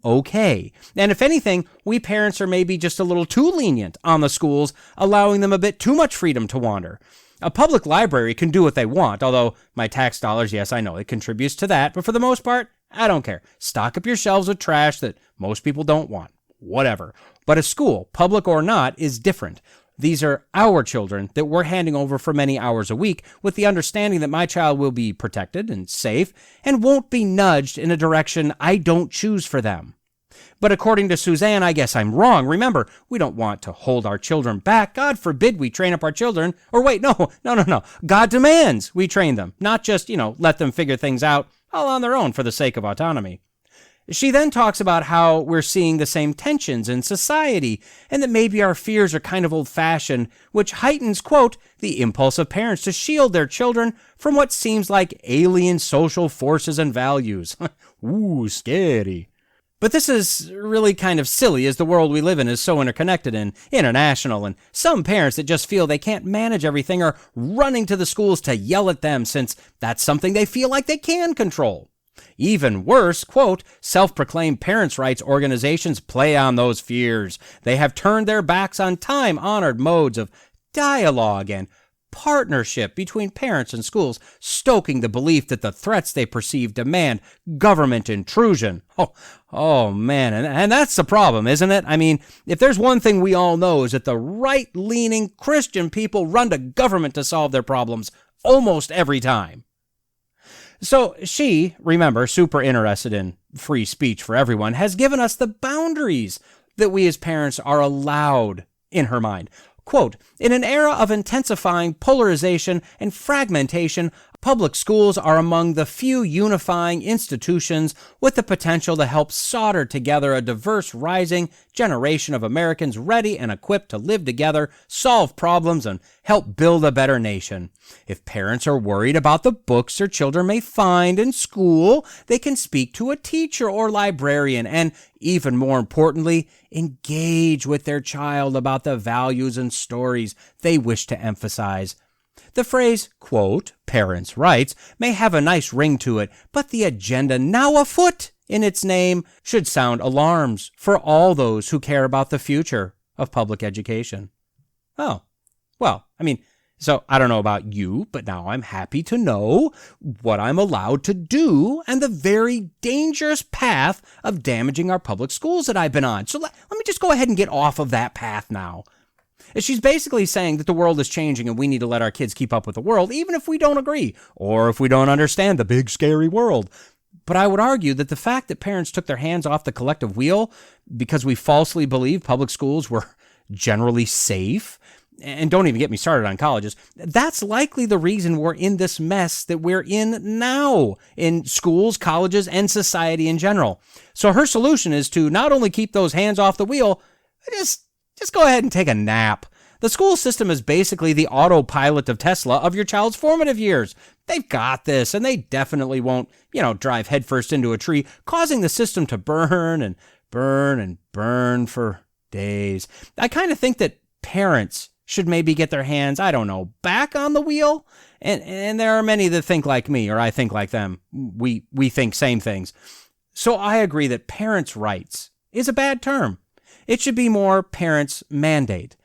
okay. And if anything, we parents are maybe just a little too lenient on the schools, allowing them a bit too much freedom to wander. A public library can do what they want, although my tax dollars, yes, I know, it contributes to that, but for the most part, I don't care. Stock up your shelves with trash that most people don't want. Whatever. But a school, public or not, is different. These are our children that we're handing over for many hours a week with the understanding that my child will be protected and safe and won't be nudged in a direction I don't choose for them. But according to Suzanne, I guess I'm wrong. Remember, we don't want to hold our children back. God forbid we train up our children. Or wait, no. God demands we train them, not just, let them figure things out all on their own for the sake of autonomy. She then talks about how we're seeing the same tensions in society and that maybe our fears are kind of old-fashioned, which heightens, quote, the impulse of parents to shield their children from what seems like alien social forces and values. Ooh, scary. But this is really kind of silly as the world we live in is so interconnected and international, and some parents that just feel they can't manage everything are running to the schools to yell at them since that's something they feel like they can control. Even worse, quote, self-proclaimed parents' rights organizations play on those fears. They have turned their backs on time-honored modes of dialogue and partnership between parents and schools, stoking the belief that the threats they perceive demand government intrusion. Oh man, and that's the problem, isn't it? I mean, if there's one thing we all know is that the right-leaning Christian people run to government to solve their problems almost every time. So she, remember, super interested in free speech for everyone, has given us the boundaries that we as parents are allowed in her mind. Quote, in an era of intensifying polarization and fragmentation, public schools are among the few unifying institutions with the potential to help solder together a diverse, rising generation of Americans ready and equipped to live together, solve problems, and help build a better nation. If parents are worried about the books their children may find in school, they can speak to a teacher or librarian and, even more importantly, engage with their child about the values and stories they wish to emphasize. The phrase, quote, parents' rights, may have a nice ring to it, but the agenda now afoot in its name should sound alarms for all those who care about the future of public education. Oh, well, so I don't know about you, but now I'm happy to know what I'm allowed to do and the very dangerous path of damaging our public schools that I've been on. So let me just go ahead and get off of that path now. She's basically saying that the world is changing and we need to let our kids keep up with the world, even if we don't agree or if we don't understand the big, scary world. But I would argue that the fact that parents took their hands off the collective wheel because we falsely believed public schools were generally safe, and don't even get me started on colleges, that's likely the reason we're in this mess that we're in now in schools, colleges, and society in general. So her solution is to not only keep those hands off the wheel, just go ahead and take a nap. The school system is basically the autopilot of Tesla of your child's formative years. They've got this, and they definitely won't, drive headfirst into a tree, causing the system to burn and burn and burn for days. I kind of think that parents should maybe get their hands, back on the wheel. And there are many that think like me, or I think like them. We think same things. So I agree that parents' rights is a bad term. It should be more parents' mandate.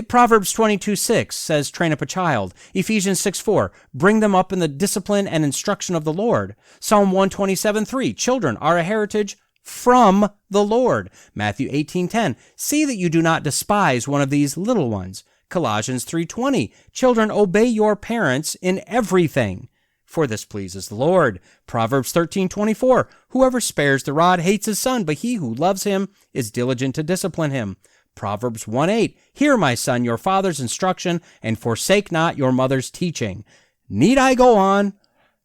Proverbs 22:6 says, train up a child. Ephesians 6:4, bring them up in the discipline and instruction of the Lord. Psalm 127:3, children are a heritage from the Lord. Matthew 18:10, see that you do not despise one of these little ones. Colossians 3:20, children, obey your parents in everything, for this pleases the Lord. Proverbs 13:24, whoever spares the rod hates his son, but he who loves him is diligent to discipline him. Proverbs 1:8, hear, my son, your father's instruction, and forsake not your mother's teaching. Need I go on?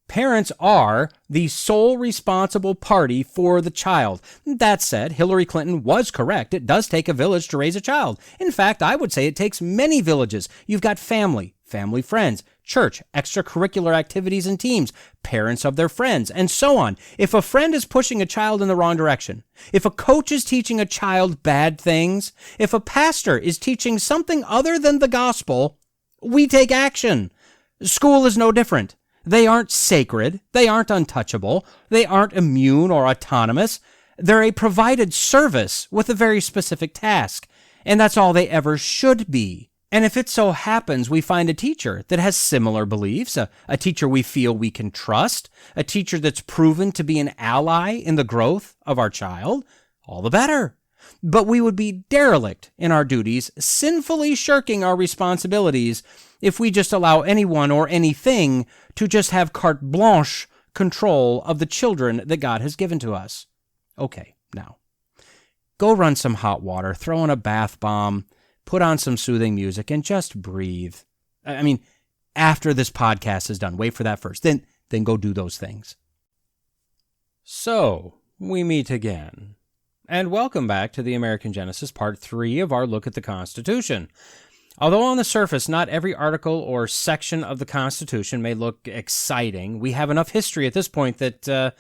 Parents are the sole responsible party for the child. That said, Hillary Clinton was correct. It does take a village to raise a child. In fact, I would say it takes many villages. You've got family friends, church, extracurricular activities and teams, parents of their friends, and so on. If a friend is pushing a child in the wrong direction, if a coach is teaching a child bad things, if a pastor is teaching something other than the gospel, we take action. School is no different. They aren't sacred. They aren't untouchable. They aren't immune or autonomous. They're a provided service with a very specific task, and that's all they ever should be. And if it so happens we find a teacher that has similar beliefs, a teacher we feel we can trust, a teacher that's proven to be an ally in the growth of our child, all the better. But we would be derelict in our duties, sinfully shirking our responsibilities, if we just allow anyone or anything to just have carte blanche control of the children that God has given to us. Okay, now, go run some hot water, throw in a bath bomb, put on some soothing music, and just breathe. I mean, after this podcast is done, wait for that first, then go do those things. So, we meet again. And welcome back to the American Genesis Part 3 of our look at the Constitution. Although on the surface, not every article or section of the Constitution may look exciting, we have enough history at this point that,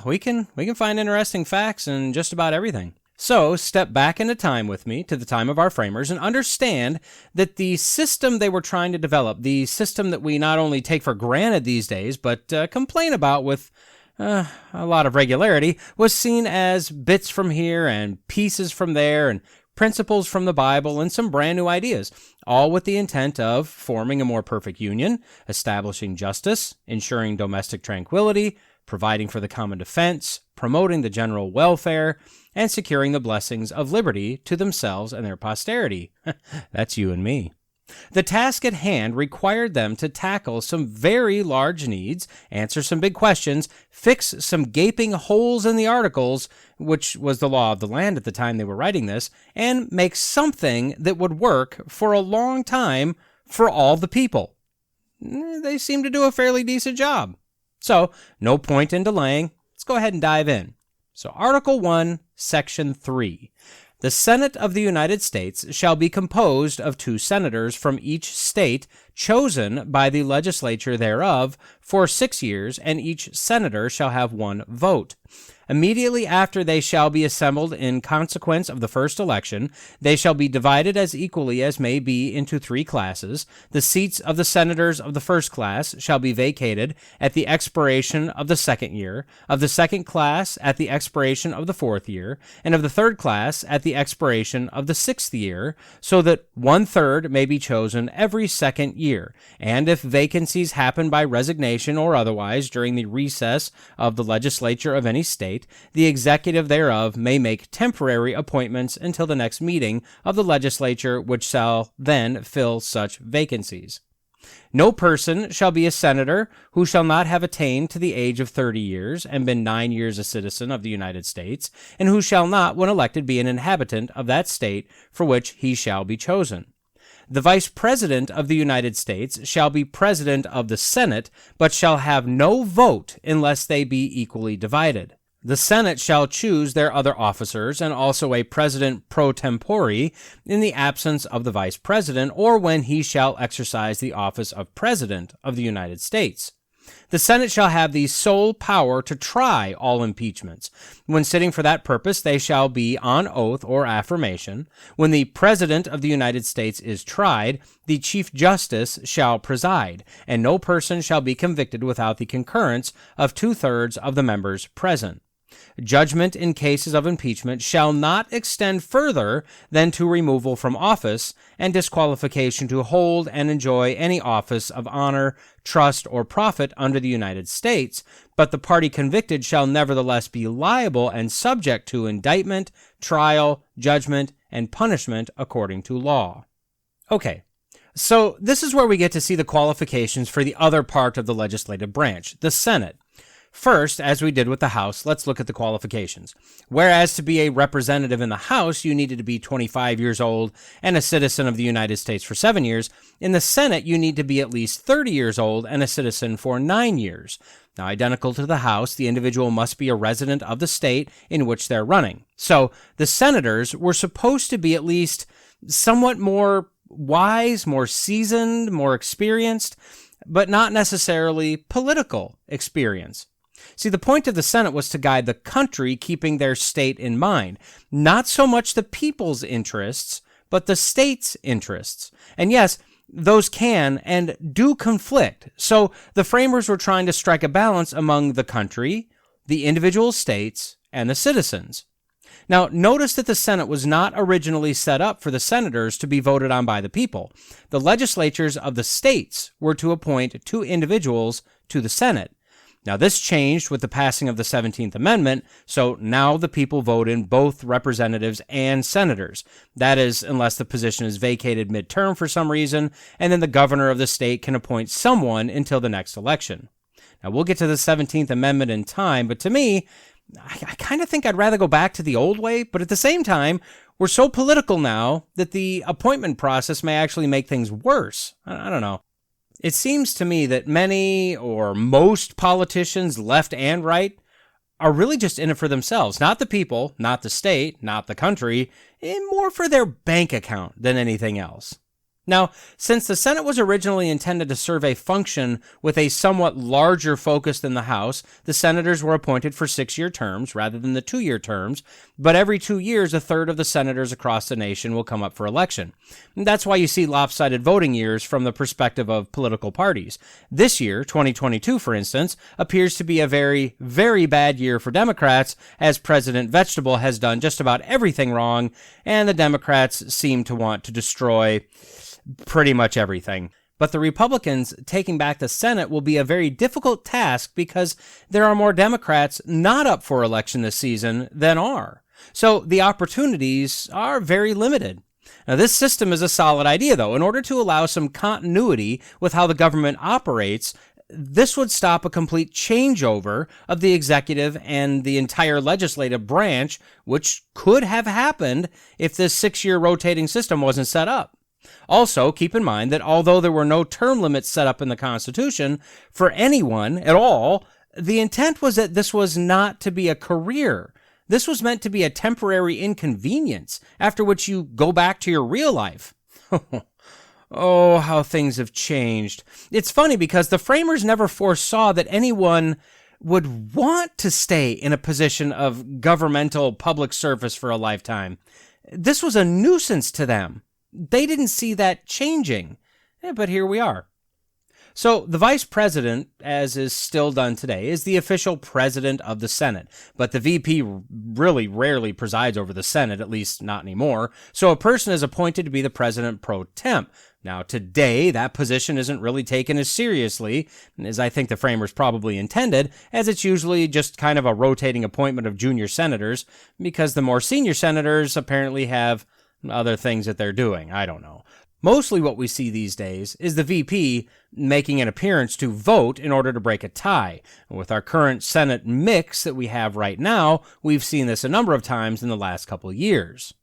we can find interesting facts in just about everything. So, step back into time with me to the time of our framers and understand that the system they were trying to develop, the system that we not only take for granted these days, but complain about with a lot of regularity, was seen as bits from here and pieces from there and principles from the Bible and some brand new ideas, all with the intent of forming a more perfect union, establishing justice, ensuring domestic tranquility, providing for the common defense, promoting the general welfare, and securing the blessings of liberty to themselves and their posterity. That's you and me. The task at hand required them to tackle some very large needs, answer some big questions, fix some gaping holes in the articles, which was the law of the land at the time they were writing this, and make something that would work for a long time for all the people. They seem to do a fairly decent job. So, no point in delaying. Let's go ahead and dive in. So, Article 1, Section 3. The Senate of the United States shall be composed of 2 senators from each state, chosen by the legislature thereof for 6 years, and each senator shall have 1 vote. Immediately after they shall be assembled in consequence of the first election, they shall be divided as equally as may be into 3 classes. The seats of the senators of the first class shall be vacated at the expiration of the 2nd year, of the 2nd class at the expiration of the 4th year, and of the 3rd class at the expiration of the 6th year, so that 1/3 may be chosen every 2nd year. And if vacancies happen by resignation or otherwise during the recess of the legislature of any state, the executive thereof may make temporary appointments until the next meeting of the legislature, which shall then fill such vacancies. No person shall be a senator who shall not have attained to the age of 30 years and been 9 years a citizen of the United States, and who shall not, when elected, be an inhabitant of that state for which he shall be chosen. The Vice President of the United States shall be President of the Senate, but shall have no vote unless they be equally divided. The Senate shall choose their other officers, and also a President pro tempore in the absence of the Vice President, or when he shall exercise the office of President of the United States. The Senate shall have the sole power to try all impeachments. When sitting for that purpose, they shall be on oath or affirmation. When the President of the United States is tried, the Chief Justice shall preside, and no person shall be convicted without the concurrence of 2/3 of the members present. Judgment in cases of impeachment shall not extend further than to removal from office and disqualification to hold and enjoy any office of honor, trust, or profit under the United States, but the party convicted shall nevertheless be liable and subject to indictment, trial, judgment, and punishment according to law. Okay, so this is where we get to see the qualifications for the other part of the legislative branch, the Senate. First, as we did with the House, let's look at the qualifications. Whereas to be a representative in the House, you needed to be 25 years old and a citizen of the United States for 7 years, in the Senate, you need to be at least 30 years old and a citizen for 9 years. Now, identical to the House, the individual must be a resident of the state in which they're running. So, the senators were supposed to be at least somewhat more wise, more seasoned, more experienced, but not necessarily political experience. See, the point of the Senate was to guide the country, keeping their state in mind. Not so much the people's interests, but the state's interests. And yes, those can and do conflict. So the framers were trying to strike a balance among the country, the individual states, and the citizens. Now, notice that the Senate was not originally set up for the senators to be voted on by the people. The legislatures of the states were to appoint 2 individuals to the Senate. Now, this changed with the passing of the 17th Amendment, so now the people vote in both representatives and senators. That is, unless the position is vacated midterm for some reason, and then the governor of the state can appoint someone until the next election. Now, we'll get to the 17th Amendment in time, but to me, I kind of think I'd rather go back to the old way, but at the same time, we're so political now that the appointment process may actually make things worse. I don't know. It seems to me that many or most politicians, left and right, are really just in it for themselves. Not the people, not the state, not the country, and more for their bank account than anything else. Now, since the Senate was originally intended to serve a function with a somewhat larger focus than the House, the senators were appointed for 6-year terms rather than the 2-year terms, but every 2 years, a third of the senators across the nation will come up for election. And that's why you see lopsided voting years from the perspective of political parties. This year, 2022, for instance, appears to be a very, very bad year for Democrats, as President Vegetable has done just about everything wrong, and the Democrats seem to want to destroy pretty much everything. But the Republicans taking back the Senate will be a very difficult task because there are more Democrats not up for election this season than are. So the opportunities are very limited. Now, this system is a solid idea, though. In order to allow some continuity with how the government operates, this would stop a complete changeover of the executive and the entire legislative branch, which could have happened if this 6-year rotating system wasn't set up. Also, keep in mind that although there were no term limits set up in the Constitution for anyone at all, the intent was that this was not to be a career. This was meant to be a temporary inconvenience, after which you go back to your real life. Oh, how things have changed. It's funny because the framers never foresaw that anyone would want to stay in a position of governmental public service for a lifetime. This was a nuisance to them. They didn't see that changing, but here we are. So the vice president, as is still done today, is the official president of the Senate, but the VP really rarely presides over the Senate, at least not anymore, so a person is appointed to be the president pro temp. Now, today, that position isn't really taken as seriously, as I think the framers probably intended, as it's usually just kind of a rotating appointment of junior senators, because the more senior senators apparently have other things that they're doing. I don't know. Mostly what we see these days is the VP making an appearance to vote in order to break a tie. With our current Senate mix that we have right now, we've seen this a number of times in the last couple of years.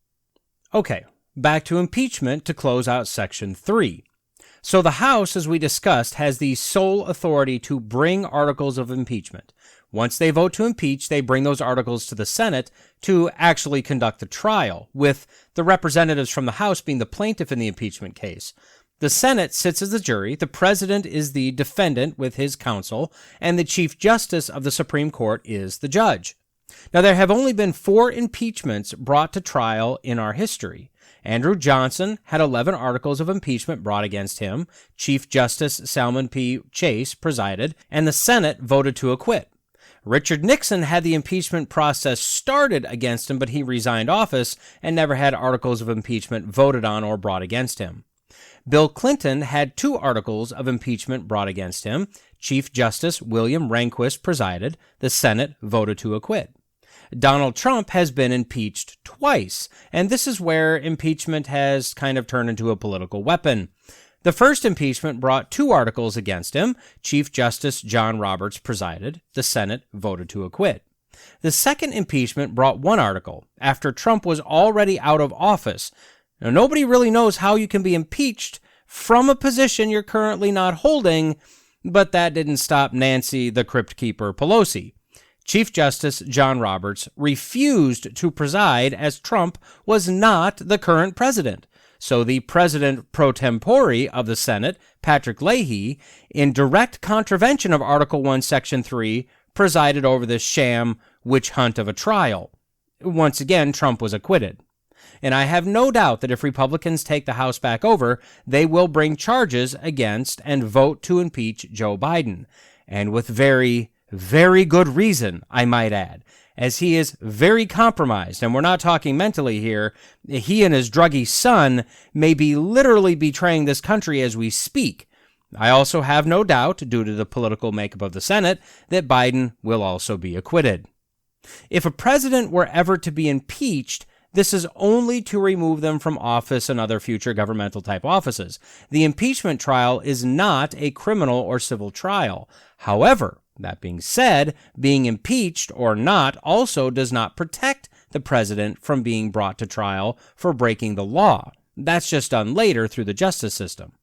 Okay, back to impeachment to close out Section 3. So the House, as we discussed, has the sole authority to bring articles of impeachment. Once they vote to impeach, they bring those articles to the Senate to actually conduct the trial, with the representatives from the House being the plaintiff in the impeachment case. The Senate sits as the jury, the president is the defendant with his counsel, and the Chief Justice of the Supreme Court is the judge. Now, there have only been 4 impeachments brought to trial in our history. Andrew Johnson had 11 articles of impeachment brought against him. Chief Justice Salmon P. Chase presided, and the Senate voted to acquit. Richard Nixon had the impeachment process started against him, but he resigned office and never had articles of impeachment voted on or brought against him. Bill Clinton had 2 articles of impeachment brought against him. Chief Justice William Rehnquist presided. The Senate voted to acquit. Donald Trump has been impeached twice, and this is where impeachment has kind of turned into a political weapon. The first impeachment brought 2 articles against him. Chief Justice John Roberts presided. The Senate voted to acquit. The second impeachment brought 1 article after Trump was already out of office. Now, nobody really knows how you can be impeached from a position you're currently not holding, but that didn't stop Nancy the Crypt Keeper Pelosi. Chief Justice John Roberts refused to preside as Trump was not the current president. So the president pro tempore of the Senate, Patrick Leahy, in direct contravention of Article 1, Section 3, presided over this sham witch hunt of a trial. Once again, Trump was acquitted. And I have no doubt that if Republicans take the House back over, they will bring charges against and vote to impeach Joe Biden. And with very, very good reason, I might add, as he is very compromised, and we're not talking mentally here. He and his druggy son may be literally betraying this country as we speak. I also have no doubt, due to the political makeup of the Senate, that Biden will also be acquitted. If a president were ever to be impeached, this is only to remove them from office and other future governmental type offices. The impeachment trial is not a criminal or civil trial. However, that being said, being impeached or not also does not protect the president from being brought to trial for breaking the law. That's just done later through the justice system.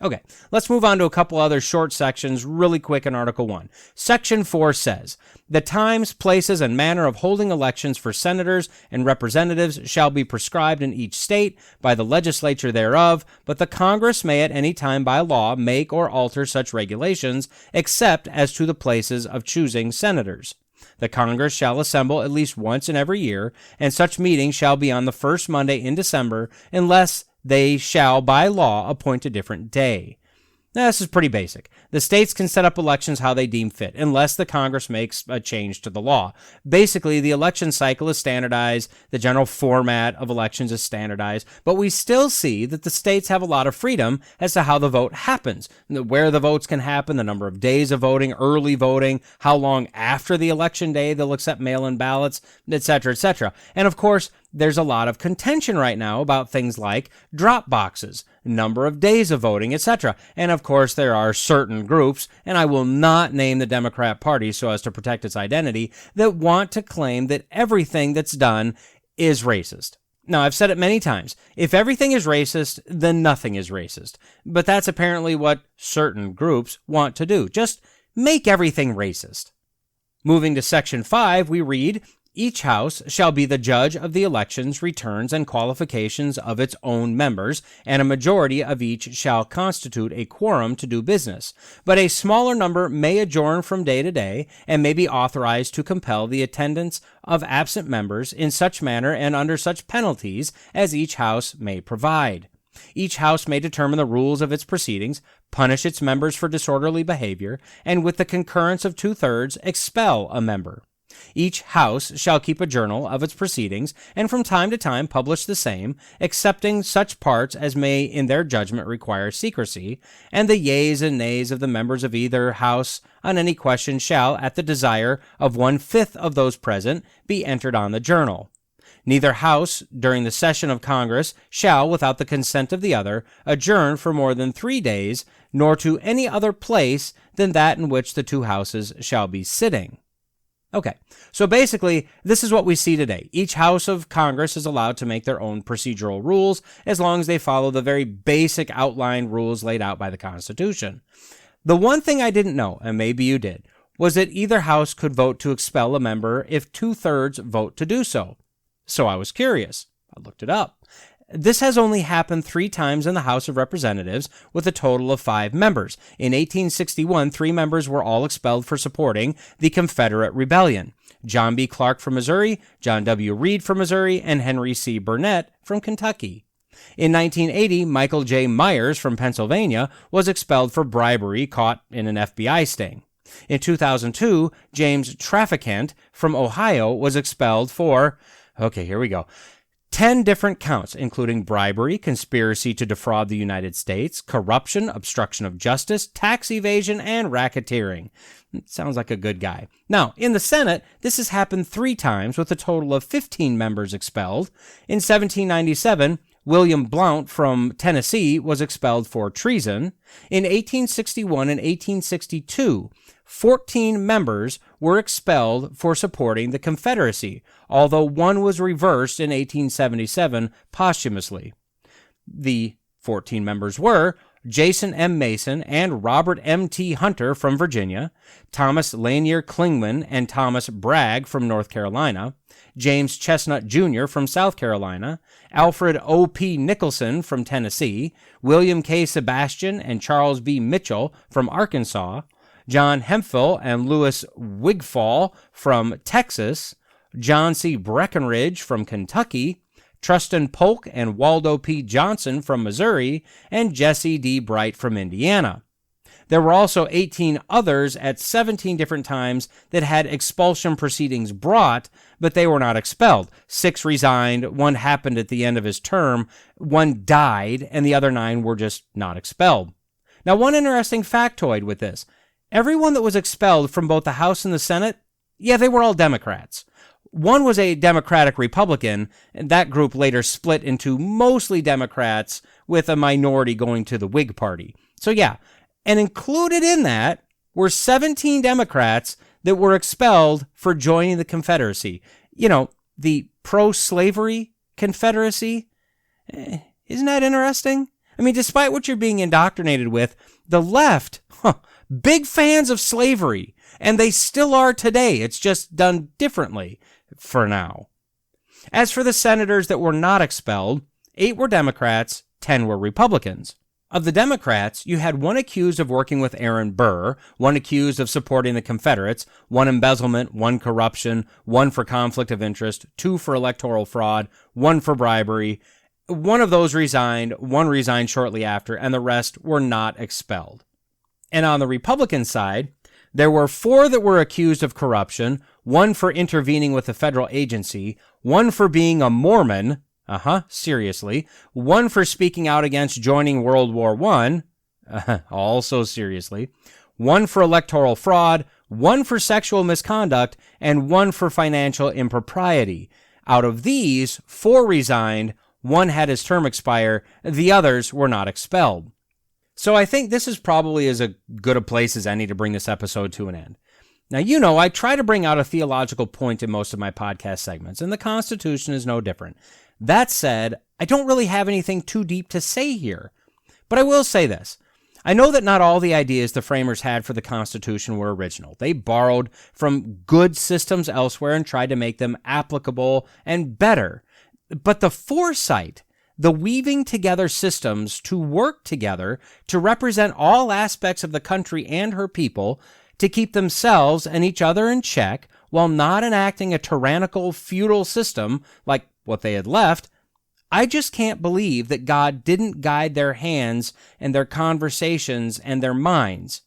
Okay, let's move on to a couple other short sections really quick in Article 1. Section 4 says, "The times, places, and manner of holding elections for senators and representatives shall be prescribed in each state by the legislature thereof, but the Congress may at any time by law make or alter such regulations, except as to the places of choosing senators. The Congress shall assemble at least once in every year, and such meeting shall be on the first Monday in December, unless they shall by law appoint a different day." Now, this is pretty basic. The states can set up elections how they deem fit, unless the Congress makes a change to the law. Basically, the election cycle is standardized, the general format of elections is standardized, but we still see that the states have a lot of freedom as to how the vote happens, where the votes can happen, the number of days of voting, early voting, how long after the election day they'll accept mail-in ballots, etc., etc. And of course, there's a lot of contention right now about things like drop boxes, number of days of voting, etc. And of course, there are certain groups, and I will not name the Democrat Party so as to protect its identity, that want to claim that everything that's done is racist. Now, I've said it many times. If everything is racist, then nothing is racist. But that's apparently what certain groups want to do. Just make everything racist. Moving to Section 5, we read, "Each house shall be the judge of the elections, returns, and qualifications of its own members, and a majority of each shall constitute a quorum to do business. But a smaller number may adjourn from day to day, and may be authorized to compel the attendance of absent members in such manner and under such penalties as each house may provide. Each house may determine the rules of its proceedings, punish its members for disorderly behavior, and with the concurrence of 2/3 expel a member. Each house shall keep a journal of its proceedings, and from time to time publish the same, excepting such parts as may in their judgment require secrecy, and the yeas and nays of the members of either house on any question shall, at the desire of 1/5 of those present, be entered on the journal. Neither house, during the session of Congress, shall, without the consent of the other, adjourn for more than 3 days, nor to any other place than that in which the 2 houses shall be sitting." Okay, so basically, this is what we see today. Each house of Congress is allowed to make their own procedural rules as long as they follow the very basic outline rules laid out by the Constitution. The one thing I didn't know, and maybe you did, was that either house could vote to expel a member if 2/3 vote to do so. So I was curious. I looked it up. This has only happened 3 times in the House of Representatives, with a total of 5 members. In 1861, 3 members were all expelled for supporting the Confederate Rebellion: John B. Clark from Missouri, John W. Reed from Missouri, and Henry C. Burnett from Kentucky. In 1980, Michael J. Myers from Pennsylvania was expelled for bribery caught in an FBI sting. In 2002, James Traficant from Ohio was expelled for, okay, here we go, 10 different counts, including bribery, conspiracy to defraud the United States, corruption, obstruction of justice, tax evasion, and racketeering. Sounds like a good guy. Now, in the Senate, this has happened 3 times with a total of 15 members expelled. In 1797, William Blount from Tennessee was expelled for treason. In 1861 and 1862, 14 members were expelled for supporting the Confederacy, although one was reversed in 1877 posthumously. The 14 members were Jason M. Mason and Robert M. T. Hunter from Virginia, Thomas Lanier Clingman and Thomas Bragg from North Carolina, James Chestnut Jr. from South Carolina, Alfred O. P. Nicholson from Tennessee, William K. Sebastian and Charles B. Mitchell from Arkansas, John Hemphill and Louis Wigfall from Texas, John C. Breckinridge from Kentucky, Truston Polk and Waldo P. Johnson from Missouri, and Jesse D. Bright from Indiana. There were also 18 others at 17 different times that had expulsion proceedings brought, but they were not expelled. 6 resigned, 1 happened at the end of his term, 1 died, and the other 9 were just not expelled. Now, one interesting factoid with this. Everyone that was expelled from both the House and the Senate, they were all Democrats. One was a Democratic Republican, and that group later split into mostly Democrats with a minority going to the Whig Party. So and included in that were 17 Democrats that were expelled for joining the Confederacy. The pro-slavery Confederacy. Isn't that interesting? I mean, despite what you're being indoctrinated with, the left, big fans of slavery, and they still are today. It's just done differently for now. As for the senators that were not expelled, 8 were Democrats, 10 were Republicans. Of the Democrats, you had 1 accused of working with Aaron Burr, 1 accused of supporting the Confederates, 1 embezzlement, 1 corruption, 1 for conflict of interest, 2 for electoral fraud, 1 for bribery. 1 of those resigned, 1 resigned shortly after, and the rest were not expelled. And on the Republican side, there were 4 that were accused of corruption, 1 for intervening with a federal agency, 1 for being a Mormon, seriously, 1 for speaking out against joining World War I, also seriously, 1 for electoral fraud, 1 for sexual misconduct, and 1 for financial impropriety. Out of these, 4 resigned, 1 had his term expire, the others were not expelled. So I think this is probably as good a place as any to bring this episode to an end. Now, I try to bring out a theological point in most of my podcast segments, and the Constitution is no different. That said, I don't really have anything too deep to say here. But I will say this. I know that not all the ideas the framers had for the Constitution were original. They borrowed from good systems elsewhere and tried to make them applicable and better. But the foresight, the weaving together systems to work together to represent all aspects of the country and her people, to keep themselves and each other in check while not enacting a tyrannical feudal system like what they had left, I just can't believe that God didn't guide their hands and their conversations and their minds.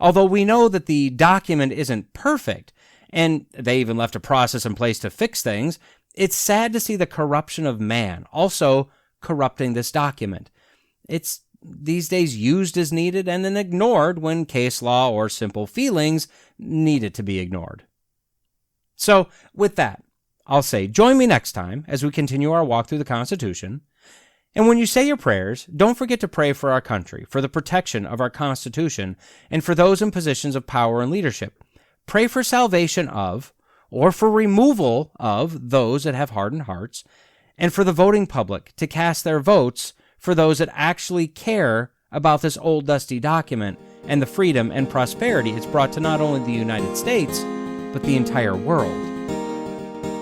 Although we know that the document isn't perfect, and they even left a process in place to fix things, it's sad to see the corruption of man also corrupting this document. It's these days used as needed and then ignored when case law or simple feelings needed to be ignored. So, with that, I'll say join me next time as we continue our walk through the Constitution. And when you say your prayers, don't forget to pray for our country, for the protection of our Constitution, and for those in positions of power and leadership. Pray for salvation of, or for removal of, those that have hardened hearts, and for the voting public to cast their votes for those that actually care about this old dusty document and the freedom and prosperity it's brought to not only the United States, but the entire world.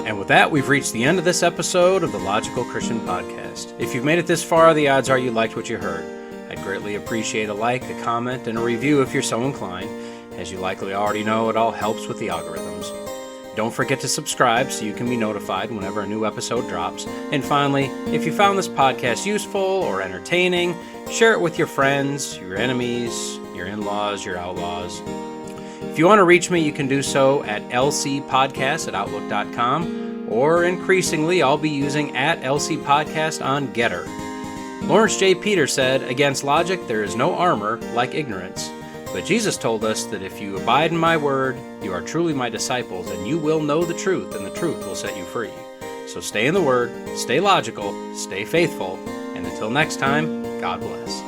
And with that, we've reached the end of this episode of the Logical Christian Podcast. If you've made it this far, the odds are you liked what you heard. I'd greatly appreciate a like, a comment, and a review if you're so inclined. As you likely already know, it all helps with the algorithms. Don't forget to subscribe so you can be notified whenever a new episode drops. And finally, if you found this podcast useful or entertaining, share it with your friends, your enemies, your in-laws, your outlaws. If you want to reach me, you can do so at lcpodcast@outlook.com, or increasingly, I'll be using @lcpodcast on Getter. Lawrence J. Peter said, "Against logic there is no armor like ignorance. But Jesus told us that if you abide in my word, you are truly my disciples, and you will know the truth, and the truth will set you free." So stay in the word, stay logical, stay faithful, and until next time, God bless.